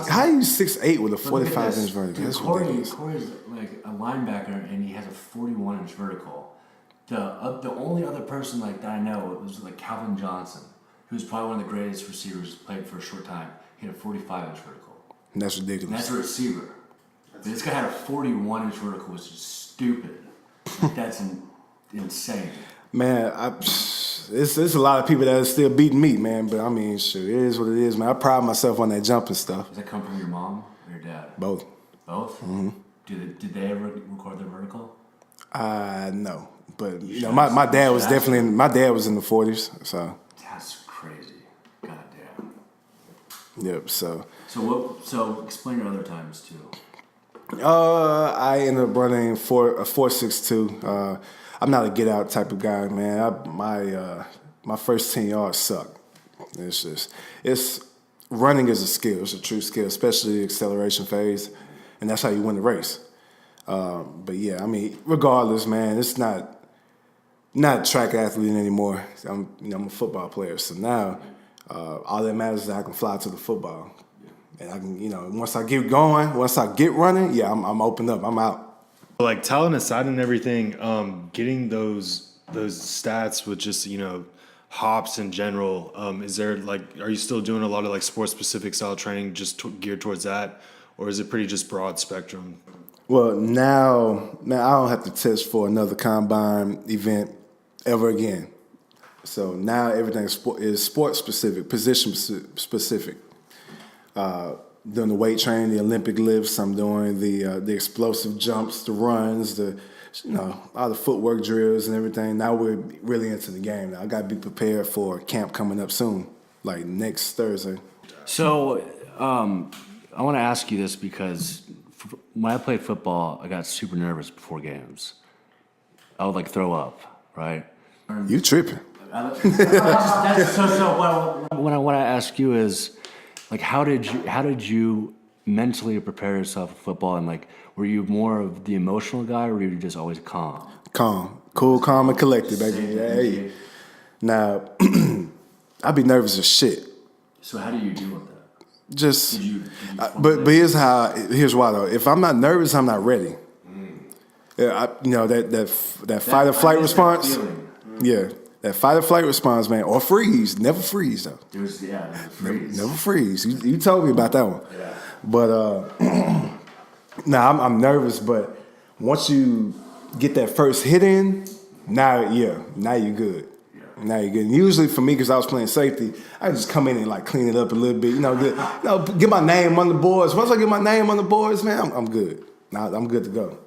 [SPEAKER 3] How are you 6'8" with a 45-inch vertical?
[SPEAKER 2] Dude,
[SPEAKER 3] That's ridiculous.
[SPEAKER 2] Corey's like a linebacker, and he has a 41-inch vertical. The only other person like that I know was like Calvin Johnson, who's probably one of the greatest receivers, played for a short time. He had a 45-inch vertical.
[SPEAKER 3] And that's ridiculous.
[SPEAKER 2] And that's a receiver. But this guy had a 41-inch vertical, which is stupid. Like, that's insane.
[SPEAKER 3] Man, it's a lot of people that are still beating me, man. But I mean, shit, it is what it is, man. I pride myself on that jumping stuff.
[SPEAKER 2] Does that come from your mom or your dad?
[SPEAKER 3] Both.
[SPEAKER 2] Both? Mm-hmm. Did they ever record their vertical?
[SPEAKER 3] No. But you know, my dad was definitely my dad was in the 40s, so.
[SPEAKER 2] That's crazy. Goddamn.
[SPEAKER 3] Yep. So
[SPEAKER 2] explain your other times too.
[SPEAKER 3] I ended up running a 4.62. I'm not a get out type of guy, man. My first 10 yards suck. It's running is a skill. It's a true skill, especially the acceleration phase, and that's how you win the race. But yeah, I mean, regardless, man, it's not a track athlete anymore. I'm a football player, so now all that matters is that I can fly to the football, and I can, once I get going, once I get running, yeah, I'm open up, I'm out.
[SPEAKER 1] Like talent aside and everything, getting those stats with just hops in general. Is there are you still doing a lot of like sports specific style training just geared towards that, or is it pretty just broad spectrum?
[SPEAKER 3] Well, now I don't have to test for another combine event ever again. So now everything is sports specific, position specific. Doing the weight training, the Olympic lifts. I'm doing the explosive jumps, the runs, all the footwork drills and everything. Now we're really into the game. Now I got to be prepared for camp coming up soon, like next Thursday.
[SPEAKER 2] So I want to ask you this because when I played football, I got super nervous before games. I would throw up, right?
[SPEAKER 3] You tripping?
[SPEAKER 2] What I ask you is, how did you mentally prepare yourself for football, and were you more of the emotional guy, or were you just always calm?
[SPEAKER 3] Calm, cool, calm, and collected, baby. Hey, now I'd be nervous as shit.
[SPEAKER 2] So how do you deal with that?
[SPEAKER 3] Just, but here's why though. If I'm not nervous, I'm not ready. Yeah, that fight or flight response. Yeah, that fight or flight response, man, or freeze. Never freeze though.
[SPEAKER 2] Never freeze.
[SPEAKER 3] Never freeze. You told me about that one.
[SPEAKER 2] Yeah.
[SPEAKER 3] But now I'm nervous. But once you get that first hit in, now you're good. Now you're good. And usually for me, because I was playing safety, I just come in and clean it up a little bit. Get my name on the boards. Once I get my name on the boards, man, I'm good. Now I'm good to go.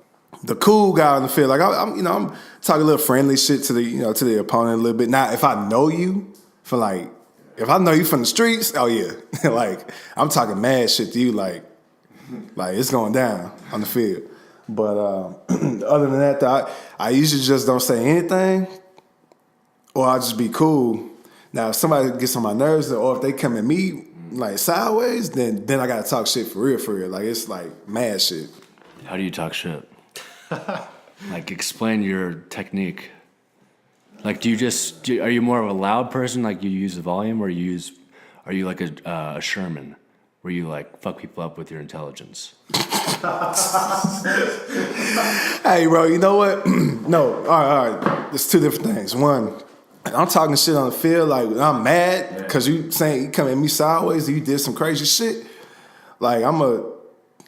[SPEAKER 3] The cool guy on the field, I'm talking a little friendly shit to the opponent a little bit. Now, if I know you if I know you from the streets, oh yeah, I'm talking mad shit to you, like it's going down on the field. But other than that, I usually just don't say anything. Or I'll just be cool. Now, if somebody gets on my nerves, or if they come at me sideways, then I gotta talk shit for real. It's mad shit.
[SPEAKER 2] How do you talk shit? Explain your technique. Are you more of a loud person? You use the volume, or are you like a Sherman, where you fuck people up with your intelligence?
[SPEAKER 3] Hey, bro, you know what? No, all right. There's two different things. One, I'm talking shit on the field, I'm mad because you come at me sideways, you did some crazy shit.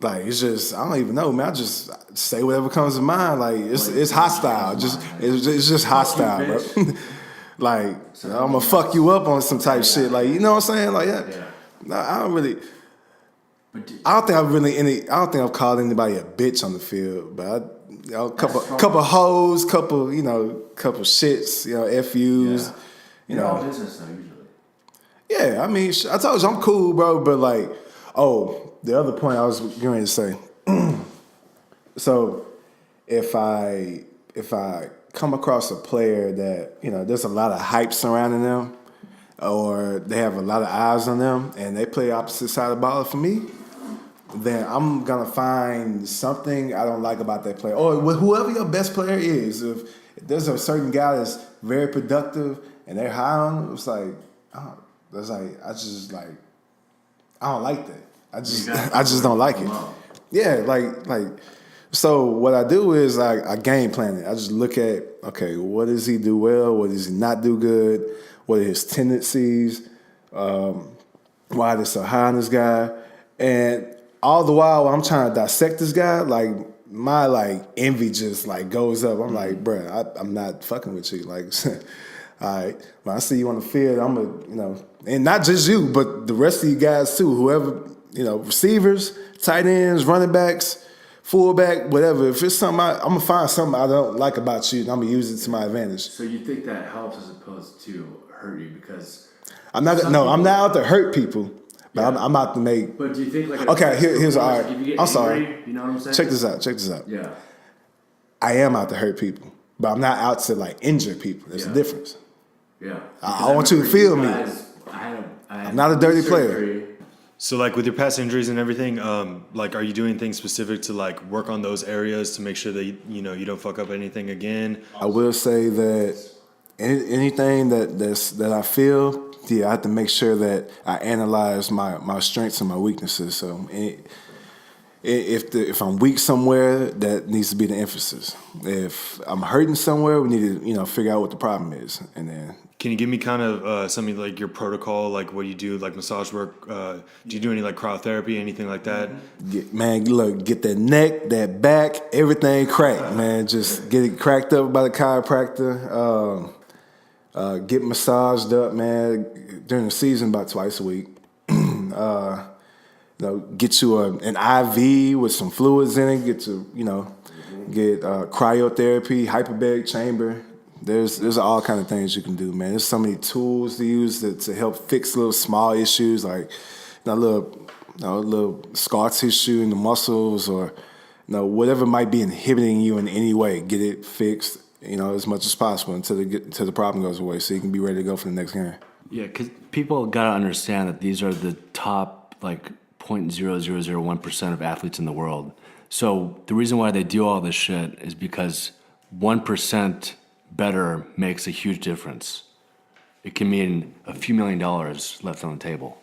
[SPEAKER 3] It's just, I don't even know, man. I just say whatever comes to mind. It's hostile. It's just hostile, bro. I'm gonna fuck you up on some type shit. You know what I'm saying? I don't really. I don't think I've called anybody a bitch on the field, but a couple hoes, couple shits, FUs.
[SPEAKER 2] You're all business though, usually.
[SPEAKER 3] Yeah, I mean, I told you I'm cool, bro. But the other point I was going to say. So, if I come across a player that there's a lot of hype surrounding them, or they have a lot of eyes on them, and they play opposite side of the ball for me, then I'm gonna find something I don't like about that player, or whoever your best player is. If there's a certain guy that's very productive and they're high on him, I I don't like that. I just don't like it. Yeah, like. So what I do is I game plan it. I just look at, okay, what does he do well? What does he not do good? What are his tendencies? Why they're so high on this guy? And all the while I'm trying to dissect this guy, like my envy just goes up. I'm like, bruh, I'm not fucking with you. Like, all right, when I see you on the field, and not just you, but the rest of you guys too. Whoever, receivers, tight ends, running backs, fullback, whatever. If it's something, I'm gonna find something I don't like about you, and I'm gonna use it to my advantage.
[SPEAKER 2] So you think that helps as opposed to hurt you because
[SPEAKER 3] I'm not out to hurt people, but
[SPEAKER 2] Yeah.
[SPEAKER 3] I'm out to make.
[SPEAKER 2] But do you think
[SPEAKER 3] Here's all right.
[SPEAKER 2] if you get
[SPEAKER 3] I'm sorry.
[SPEAKER 2] angry, you know what I'm saying?
[SPEAKER 3] Check this out.
[SPEAKER 2] Yeah.
[SPEAKER 3] I am out to hurt people, but I'm not out to injure people. There's a difference.
[SPEAKER 2] Yeah.
[SPEAKER 3] I want you to feel me.
[SPEAKER 2] I'm
[SPEAKER 3] not a dirty player.
[SPEAKER 1] So with your past injuries and everything, are you doing things specific to work on those areas to make sure that you don't fuck up anything again?
[SPEAKER 3] I will say that anything that I feel, I have to make sure that I analyze my strengths and my weaknesses. So if I'm weak somewhere, that needs to be the emphasis. If I'm hurting somewhere, we need to figure out what the problem is, and then.
[SPEAKER 1] Can you give me kind of something like your protocol, like what you do, like massage work? Do you do any cryotherapy, anything like that?
[SPEAKER 3] Get that neck, that back, everything cracked, man. Just get it cracked up by the chiropractor. Get massaged up, man, during the season about twice a week. Get you an IV with some fluids in it. Get cryotherapy, hyperbaric chamber. There's all kind of things you can do, man. There's so many tools to use to help fix little small issues like little scar tissue in the muscles or whatever might be inhibiting you in any way. Get it fixed, as much as possible until the problem goes away, so you can be ready to go for the next game.
[SPEAKER 2] Yeah, because people gotta understand that these are the top 0.0001% of athletes in the world. So the reason why they do all this shit is because 1% better makes a huge difference. It can mean a few $1 million left on the table,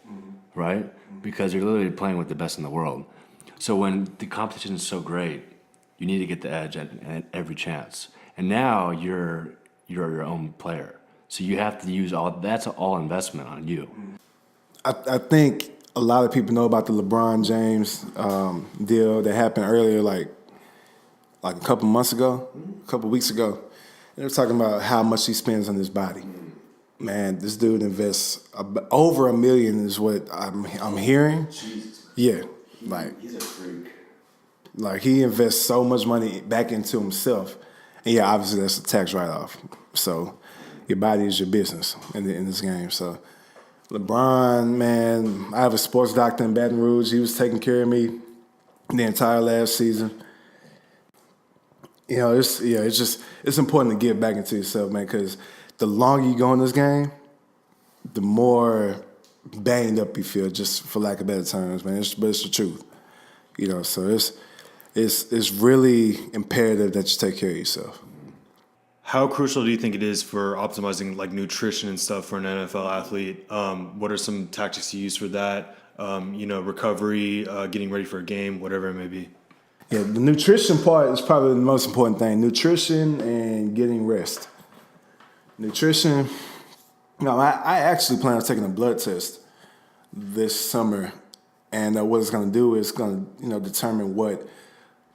[SPEAKER 2] right? Because you're literally playing with the best in the world. So when the competition is so great, you need to get the edge at every chance. And now you're your own player, so you have to use that's all investment on you.
[SPEAKER 3] I think a lot of people know about the LeBron James deal that happened earlier, like a couple weeks ago. They were talking about how much he spends on his body. Man, this dude invests over $1 million is what I'm hearing.
[SPEAKER 2] Jesus.
[SPEAKER 3] Yeah,
[SPEAKER 2] He's a freak.
[SPEAKER 3] He invests so much money back into himself, and yeah, obviously that's a tax write-off. So your body is your business in this game. So LeBron, man, I have a sports doctor in Baton Rouge. He was taking care of me the entire last season. It's important to get back into yourself, man, because the longer you go in this game, the more banged up you feel, just for lack of better terms, man. But it's the truth, So it's really imperative that you take care of yourself.
[SPEAKER 1] How crucial do you think it is for optimizing nutrition and stuff for an NFL athlete? What are some tactics you use for that? Recovery, getting ready for a game, whatever it may be.
[SPEAKER 3] Yeah, the nutrition part is probably the most important thing. Nutrition and getting rest. Nutrition, I actually plan on taking a blood test this summer. And what it's going to do is going to, determine what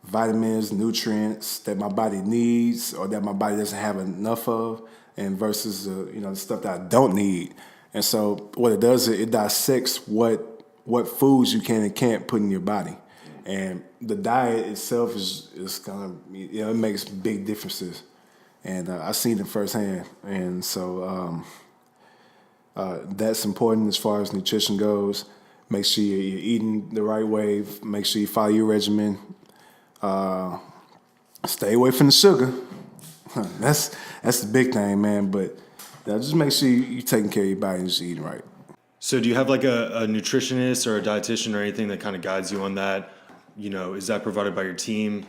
[SPEAKER 3] vitamins, nutrients that my body needs or that my body doesn't have enough of, and versus, the stuff that I don't need. And so what it does is it dissects what foods you can and can't put in your body. And the diet itself is kind of, it makes big differences. And I've seen it firsthand. And so that's important as far as nutrition goes. Make sure you're eating the right way. Make sure you follow your regimen. Stay away from the sugar. That's the big thing, man. But just make sure you're taking care of your body and just eating right.
[SPEAKER 1] So do you have a nutritionist or a dietitian or anything that kind of guides you on that? Is that provided by your team?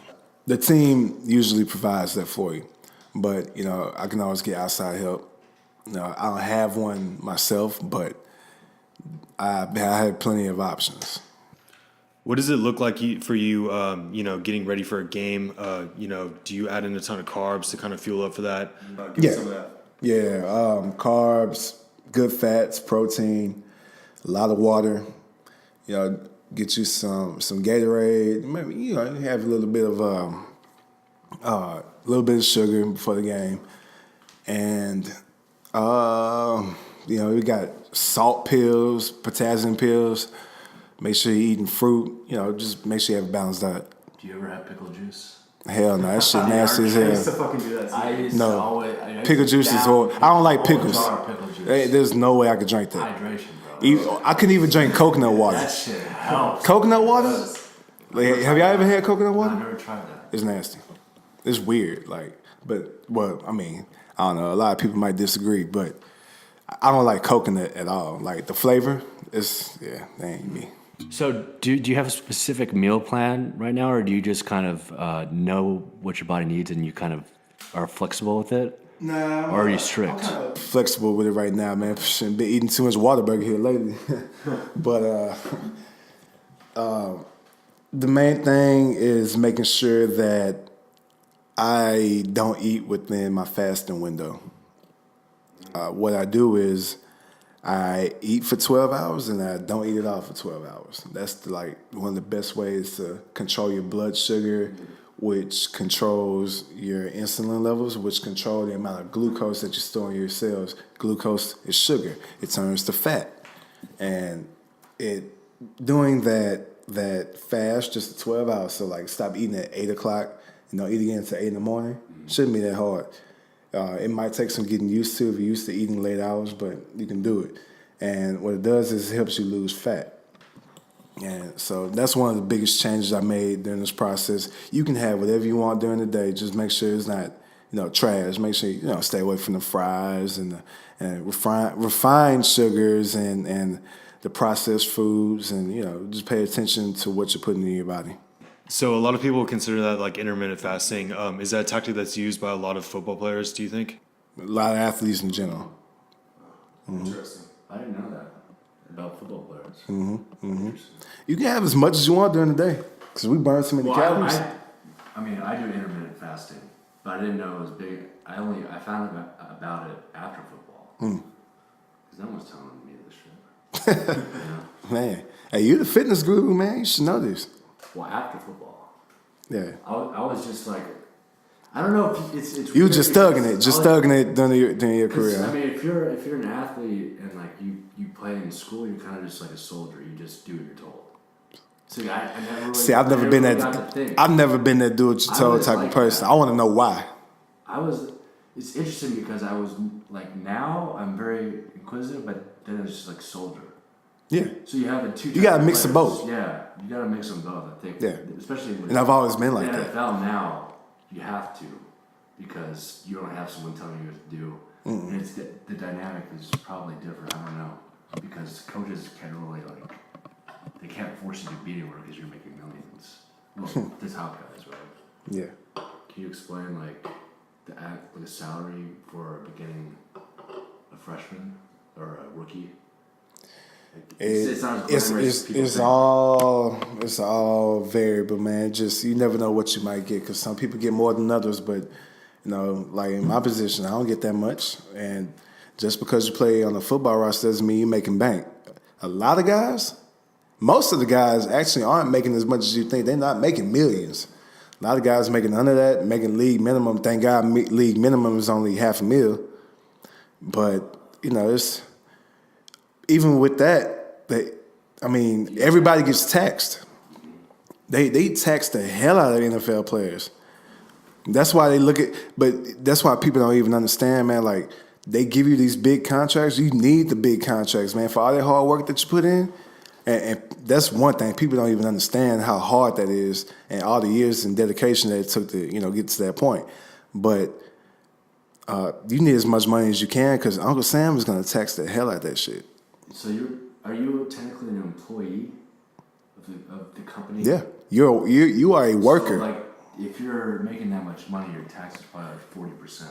[SPEAKER 3] The team usually provides that for you. But, I can always get outside help. I don't have one myself, but I had plenty of options.
[SPEAKER 1] What does it look like for you, getting ready for a game? Do you add in a ton of carbs to kind of fuel up for that? Give me
[SPEAKER 3] Yeah.
[SPEAKER 1] some of that.
[SPEAKER 3] Yeah, carbs, good fats, protein, a lot of water. Get you some Gatorade. Maybe you have a little bit of sugar before the game, and we got salt pills, potassium pills. Make sure you're eating fruit. Just make sure you have a balanced diet.
[SPEAKER 2] Do you ever have pickle juice?
[SPEAKER 3] Hell no, that shit nasty as
[SPEAKER 1] I used to
[SPEAKER 3] hell.
[SPEAKER 1] fucking do that.
[SPEAKER 2] I used
[SPEAKER 3] No.
[SPEAKER 2] to always,
[SPEAKER 3] Pickle juice is horrible. I don't like pickles.
[SPEAKER 2] Jar of pickle juice.
[SPEAKER 3] There's no way I could drink that.
[SPEAKER 2] Hydration, bro.
[SPEAKER 3] I couldn't even drink coconut water.
[SPEAKER 2] That shit helps.
[SPEAKER 3] Coconut water? Like, have y'all ever had coconut
[SPEAKER 2] I've
[SPEAKER 3] water?
[SPEAKER 2] never tried that.
[SPEAKER 3] It's nasty. It's weird. I don't know. A lot of people might disagree, but I don't like coconut at all. Like the flavor, that ain't me.
[SPEAKER 2] So do you have a specific meal plan right now, or do you just kind of know what your body needs and you kind of are flexible with it?
[SPEAKER 3] Nah.
[SPEAKER 2] Or are you strict?
[SPEAKER 3] I'm kind of flexible with it right now, man. Been eating too much Whataburger here lately. But the main thing is making sure that I don't eat within my fasting window. What I do is I eat for 12 hours and I don't eat at all for 12 hours. That's one of the best ways to control your blood sugar, which controls your insulin levels, which control the amount of glucose that you store in your cells. Glucose is sugar. It turns to fat. And doing that fast, just 12 hours, so stop eating at 8 o'clock and don't eat again until 8 in the morning, shouldn't be that hard. It might take some getting used to if you're used to eating late hours, but you can do it. And what it does is it helps you lose fat. And so that's one of the biggest changes I made during this process. You can have whatever you want during the day. Just make sure it's not, trash. Make sure you stay away from the fries and refined sugars and the processed foods, and just pay attention to what you're putting in your body.
[SPEAKER 1] So a lot of people consider that like intermittent fasting. Is that a tactic that's used by a lot of football players, do you think?
[SPEAKER 3] A lot of athletes in general.
[SPEAKER 1] Interesting.
[SPEAKER 2] I didn't know that about football players.
[SPEAKER 3] You can have as much as you want during the day because we burn so many calories.
[SPEAKER 2] I do intermittent fasting, but I didn't know it was big. I found about it after football because no one's telling me this shit.
[SPEAKER 3] Man, hey, you're the fitness guru, man. You should know this.
[SPEAKER 2] Well, after football,
[SPEAKER 3] Yeah.
[SPEAKER 2] I was just like, I don't know if it's
[SPEAKER 3] You were
[SPEAKER 2] weird
[SPEAKER 3] just
[SPEAKER 2] because
[SPEAKER 3] thugging it during your career.
[SPEAKER 2] I mean, if you're an athlete and you play in school, you're kind of just like a soldier. You just do what you're told. So I never really.
[SPEAKER 3] See, I've never been that do what you're told type of person. I want to know why.
[SPEAKER 2] It's interesting because I was now I'm very inquisitive, but then it's just like soldier.
[SPEAKER 3] Yeah.
[SPEAKER 2] So you have the two.
[SPEAKER 3] You gotta mix them both.
[SPEAKER 2] Yeah, you gotta mix them both. I think.
[SPEAKER 3] Yeah.
[SPEAKER 2] Especially with
[SPEAKER 3] And I've always been like
[SPEAKER 2] the
[SPEAKER 3] that.
[SPEAKER 2] NFL now, you have to because you don't have someone telling you what to do. And it's the dynamic is probably different. I don't know because coaches can't really they can't force you to be anywhere because you're making millions. Well, the top guys, right?
[SPEAKER 3] Yeah.
[SPEAKER 2] Can you explain the salary for a freshman or a rookie? It's not as glamorous as people think.
[SPEAKER 3] It's all variable, man. Just you never know what you might get because some people get more than others. But in my position, I don't get that much. And just because you play on a football roster doesn't mean you're making bank. A lot of guys, most of the guys actually aren't making as much as you think. They're not making millions. A lot of guys making none of that, making league minimum. Thank God, league minimum is only $500,000. But it's. Even with that, everybody gets taxed. They tax the hell out of NFL players. That's why that's why people don't even understand, man. They give you these big contracts. You need the big contracts, man, for all that hard work that you put in. And that's one thing. People don't even understand how hard that is and all the years and dedication that it took to, get to that point. But you need as much money as you can because Uncle Sam is going to tax the hell out of that shit.
[SPEAKER 2] So are you technically an employee of the company?
[SPEAKER 3] Yeah, you are a worker.
[SPEAKER 2] So if you're making that much money, your tax is probably 40%.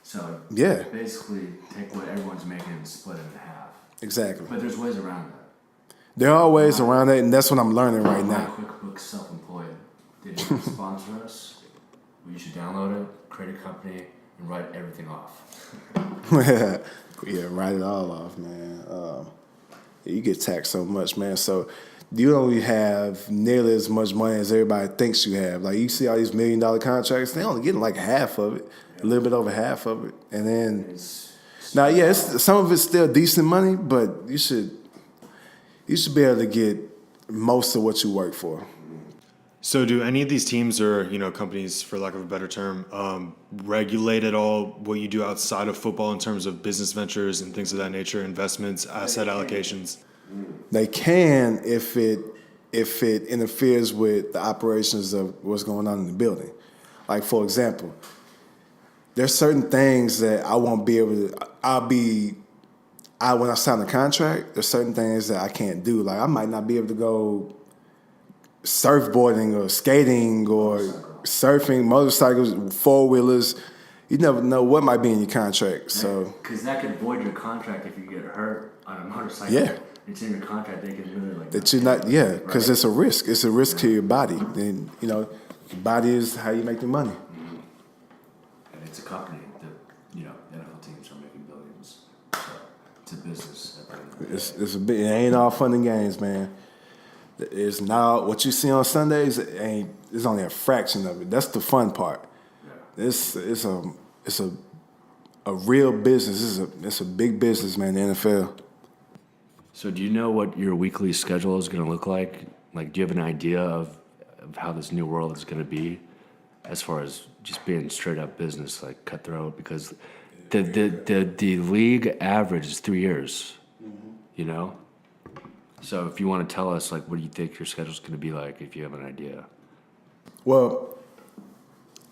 [SPEAKER 2] So
[SPEAKER 3] yeah,
[SPEAKER 2] basically take what everyone's making and split it in half.
[SPEAKER 3] Exactly.
[SPEAKER 2] But there's ways around that.
[SPEAKER 3] There are ways around it, and that's what I'm learning right now.
[SPEAKER 2] QuickBooks Self-Employed didn't sponsor us. You should download it, create a company, and write everything off.
[SPEAKER 3] Yeah, write it all off, man. You get taxed so much, man. So you don't really have nearly as much money as everybody thinks you have. Like you see all these $1 million contracts, they only getting like half of it, a little bit over half of it, and then now, yeah, some of it's still decent money, but you should be able to get most of what you work for.
[SPEAKER 1] So do any of these teams or, companies, for lack of a better term, regulate at all what you do outside of football in terms of business ventures and things of that nature, investments, asset allocations?
[SPEAKER 3] They can if it interferes with the operations of what's going on in the building. Like, for example, there's certain things that I won't be able to, when I sign a contract, there's certain things that I can't do. Like, I might not be able to go surfboarding or skating or surfing, motorcycles, four-wheelers. You never know what might be in your contract. So,
[SPEAKER 2] because that could void your contract if you get hurt on a motorcycle.
[SPEAKER 3] Yeah.
[SPEAKER 2] It's in your contract. They can really like
[SPEAKER 3] that you're not, yeah, because it's a risk. It's a risk to your body. And, your body is how you make your money.
[SPEAKER 2] And it's a company. The NFL teams are making billions. So it's a business.
[SPEAKER 3] It ain't all fun and games, man. It's not what you see on Sundays. It's only a fraction of it. That's the fun part. Yeah. It's a real business. It's a big business, man. The NFL.
[SPEAKER 2] So do you know what your weekly schedule is going to look like? Like, do you have an idea of how this new world is going to be, as far as just being straight up business, like cutthroat? Because the league average is 3 years. So if you want to tell us, like, what do you think your schedule's going to be like, if you have an idea?
[SPEAKER 3] Well,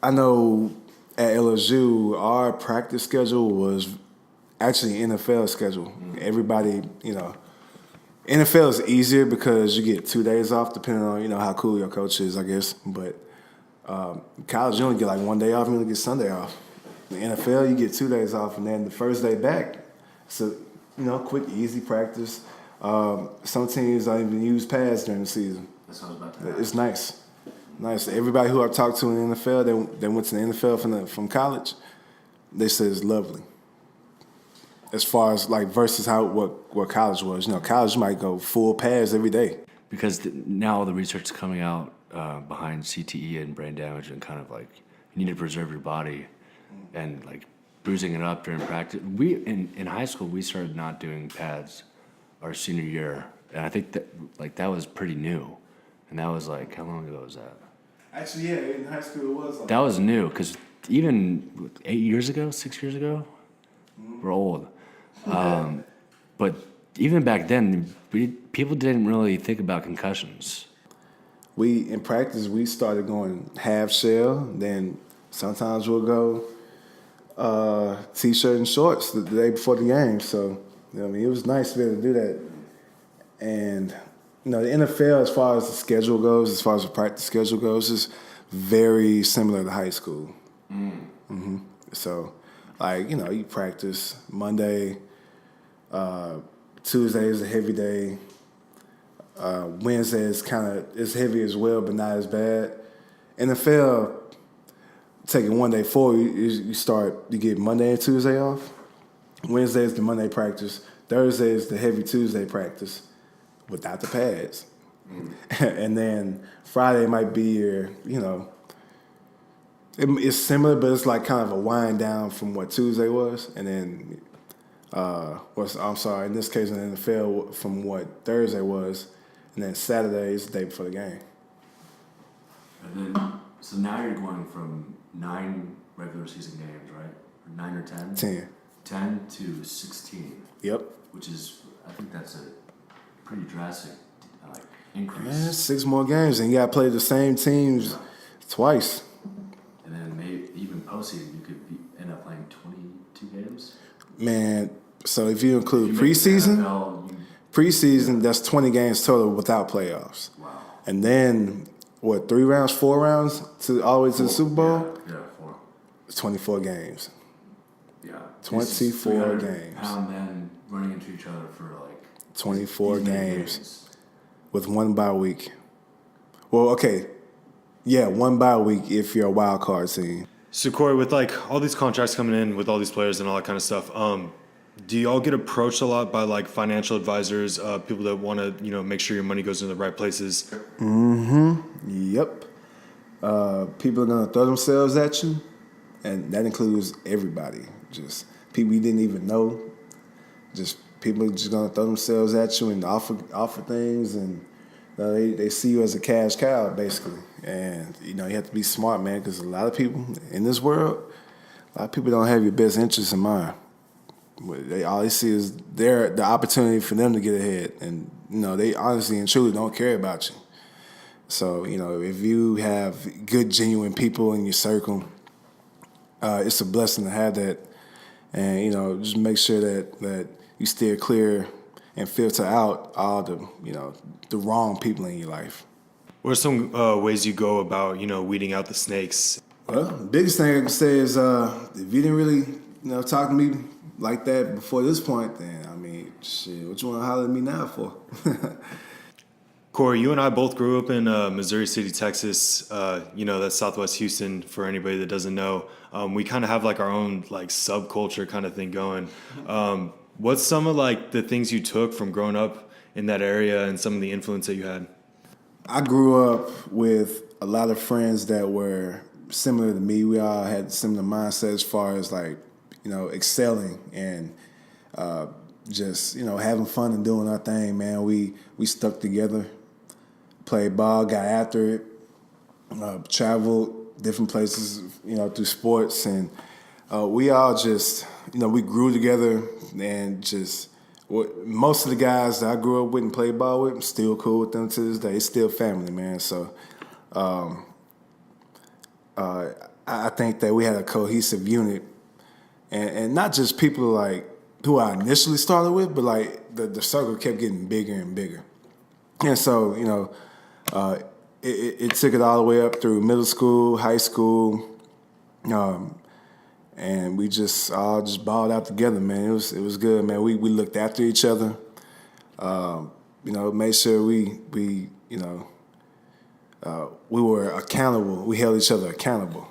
[SPEAKER 3] I know at LSU, our practice schedule was actually NFL schedule. Everybody, NFL is easier because you get 2 days off, depending on, how cool your coach is, I guess. But college, you only get like 1 day off, you only get Sunday off. The NFL, you get 2 days off, and then the first day back, it's a, quick, easy practice. Some teams don't even use pads during the season.
[SPEAKER 2] That's what I was about to ask.
[SPEAKER 3] It's nice. Nice. Everybody who I've talked to in the NFL, they went to the NFL from college, they said it's lovely. As far as like versus what college was. College might go full pads every day.
[SPEAKER 2] Because now all the research is coming out behind CTE and brain damage, and kind of like you need to preserve your body, and like bruising it up during practice. We in high school we started not doing pads our senior year, and I think that was pretty new, and that was like, how long ago was that?
[SPEAKER 3] Actually, yeah, in high school it was.
[SPEAKER 2] That was new, because even 6 years ago, we're old. But even back then, people didn't really think about concussions.
[SPEAKER 3] In practice, we started going half shell. Then sometimes we'll go t-shirt and shorts the day before the game. So, it was nice to be able to do that. And, the NFL, as far as the schedule goes, as far as the practice schedule goes, is very similar to high school. Mm-hmm. So, like, you practice Monday, Tuesday is a heavy day. Wednesday is it's heavy as well, but not as bad. NFL, taking 1 day forward, you get Monday and Tuesday off. Wednesday is the Monday practice. Thursday is the heavy Tuesday practice without the pads. And then Friday might be your, it's similar, but it's like kind of a wind down from what Tuesday was. And then, in this case in the NFL, from what Thursday was. And then Saturday is the day before the game.
[SPEAKER 2] And then, so now you're going from 9 regular season games, right? Or 9 or 10?
[SPEAKER 3] 10.
[SPEAKER 2] 10 to 16.
[SPEAKER 3] Yep.
[SPEAKER 2] Which is, I think that's a pretty drastic increase.
[SPEAKER 3] Man, 6 more games, and you got to play the same teams twice.
[SPEAKER 2] And then maybe even postseason, you could end up playing 22 games.
[SPEAKER 3] Man, so if you include preseason, that's 20 games total without playoffs.
[SPEAKER 2] Wow.
[SPEAKER 3] And then, 4 rounds all the way to the Super Bowl?
[SPEAKER 2] Yeah, 4.
[SPEAKER 3] 24 games.
[SPEAKER 2] Yeah.
[SPEAKER 3] 24 games.
[SPEAKER 2] Pound men running into each other for like
[SPEAKER 3] 24 games with one bye week. Well, okay. Yeah, one bye week if you're a wild card team.
[SPEAKER 1] So Corey, with like all these contracts coming in with all these players and all that kind of stuff, do y'all get approached a lot by like financial advisors, people that want to make sure your money goes into the right places?
[SPEAKER 3] Yep. People are gonna throw themselves at you, and that includes everybody. Just people you didn't even know. Just people just gonna throw themselves at you and offer things, and they see you as a cash cow basically. And you have to be smart, man, because a lot of people in this world, a lot of people don't have your best interests in mind. All they see is the opportunity for them to get ahead, and they honestly and truly don't care about you. So if you have good, genuine people in your circle, it's a blessing to have that. And just make sure that you steer clear and filter out all the wrong people in your life.
[SPEAKER 1] What are some ways you go about weeding out the snakes?
[SPEAKER 3] Well, the biggest thing I can say is if you didn't really talk to me like that before this point, then I mean, shit, what you want to holler at me now for?
[SPEAKER 1] Corey, you and I both grew up in Missouri City, Texas. That's Southwest Houston for anybody that doesn't know. We kind of have like our own like subculture kind of thing going. What's some of like the things you took from growing up in that area and some of the influence that you had?
[SPEAKER 3] I grew up with a lot of friends that were similar to me. We all had similar mindsets as far as like, excelling and just, having fun and doing our thing, man. We stuck together, played ball, got after it, traveled different places, through sports. And we all just, we grew together and just most of the guys that I grew up with and played ball with, I'm still cool with them to this day. It's still family, man. So I think that we had a cohesive unit, and not just people like who I initially started with, but like the circle kept getting bigger and bigger. And so, it took it all the way up through middle school, high school, and we just all just balled out together, man. It was good, man. We looked after each other, made sure we were accountable. We held each other accountable.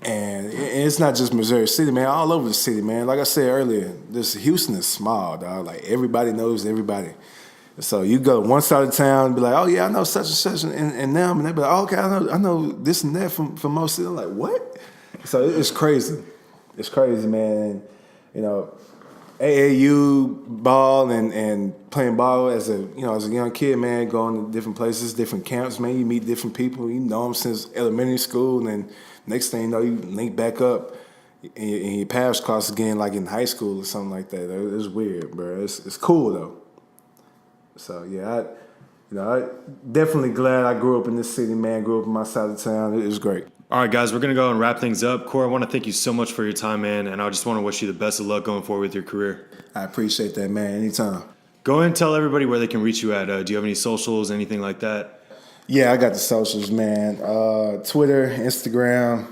[SPEAKER 3] And it's not just Missouri City, man. All over the city, man. Like I said earlier, Houston is small, dog. Like everybody knows everybody. So you go to one side of town and be like, oh yeah, I know such and such and them, and they be like, oh, okay, I know this and that from most cities. I'm like, what? So it's crazy. It's crazy, man. AAU ball and playing ball as a young kid, man, going to different places, different camps, man. You meet different people. You know them since elementary school, and then next thing you know, you link back up and your paths cross again, like in high school or something like that. It's weird, bro. It's cool though. So yeah, I definitely glad I grew up in this city, man. Grew up in my side of town. It was great.
[SPEAKER 1] All right, guys, we're going to go and wrap things up. Corey, I want to thank you so much for your time, man, and I just want to wish you the best of luck going forward with your career.
[SPEAKER 3] I appreciate that, man. Anytime.
[SPEAKER 1] Go ahead and tell everybody where they can reach you at. Do you have any socials, anything like that?
[SPEAKER 3] Yeah, I got the socials, man. Twitter, Instagram.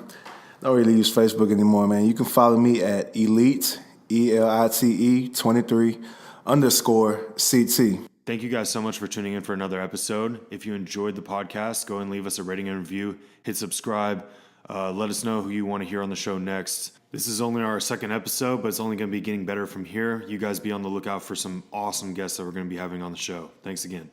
[SPEAKER 3] Don't really use Facebook anymore, man. You can follow me at Elite, ELITE 23 _CT.
[SPEAKER 1] Thank you guys so much for tuning in for another episode. If you enjoyed the podcast, go and leave us a rating and review. Hit subscribe. Let us know who you want to hear on the show next. This is only our second episode, but it's only going to be getting better from here. You guys be on the lookout for some awesome guests that we're going to be having on the show. Thanks again.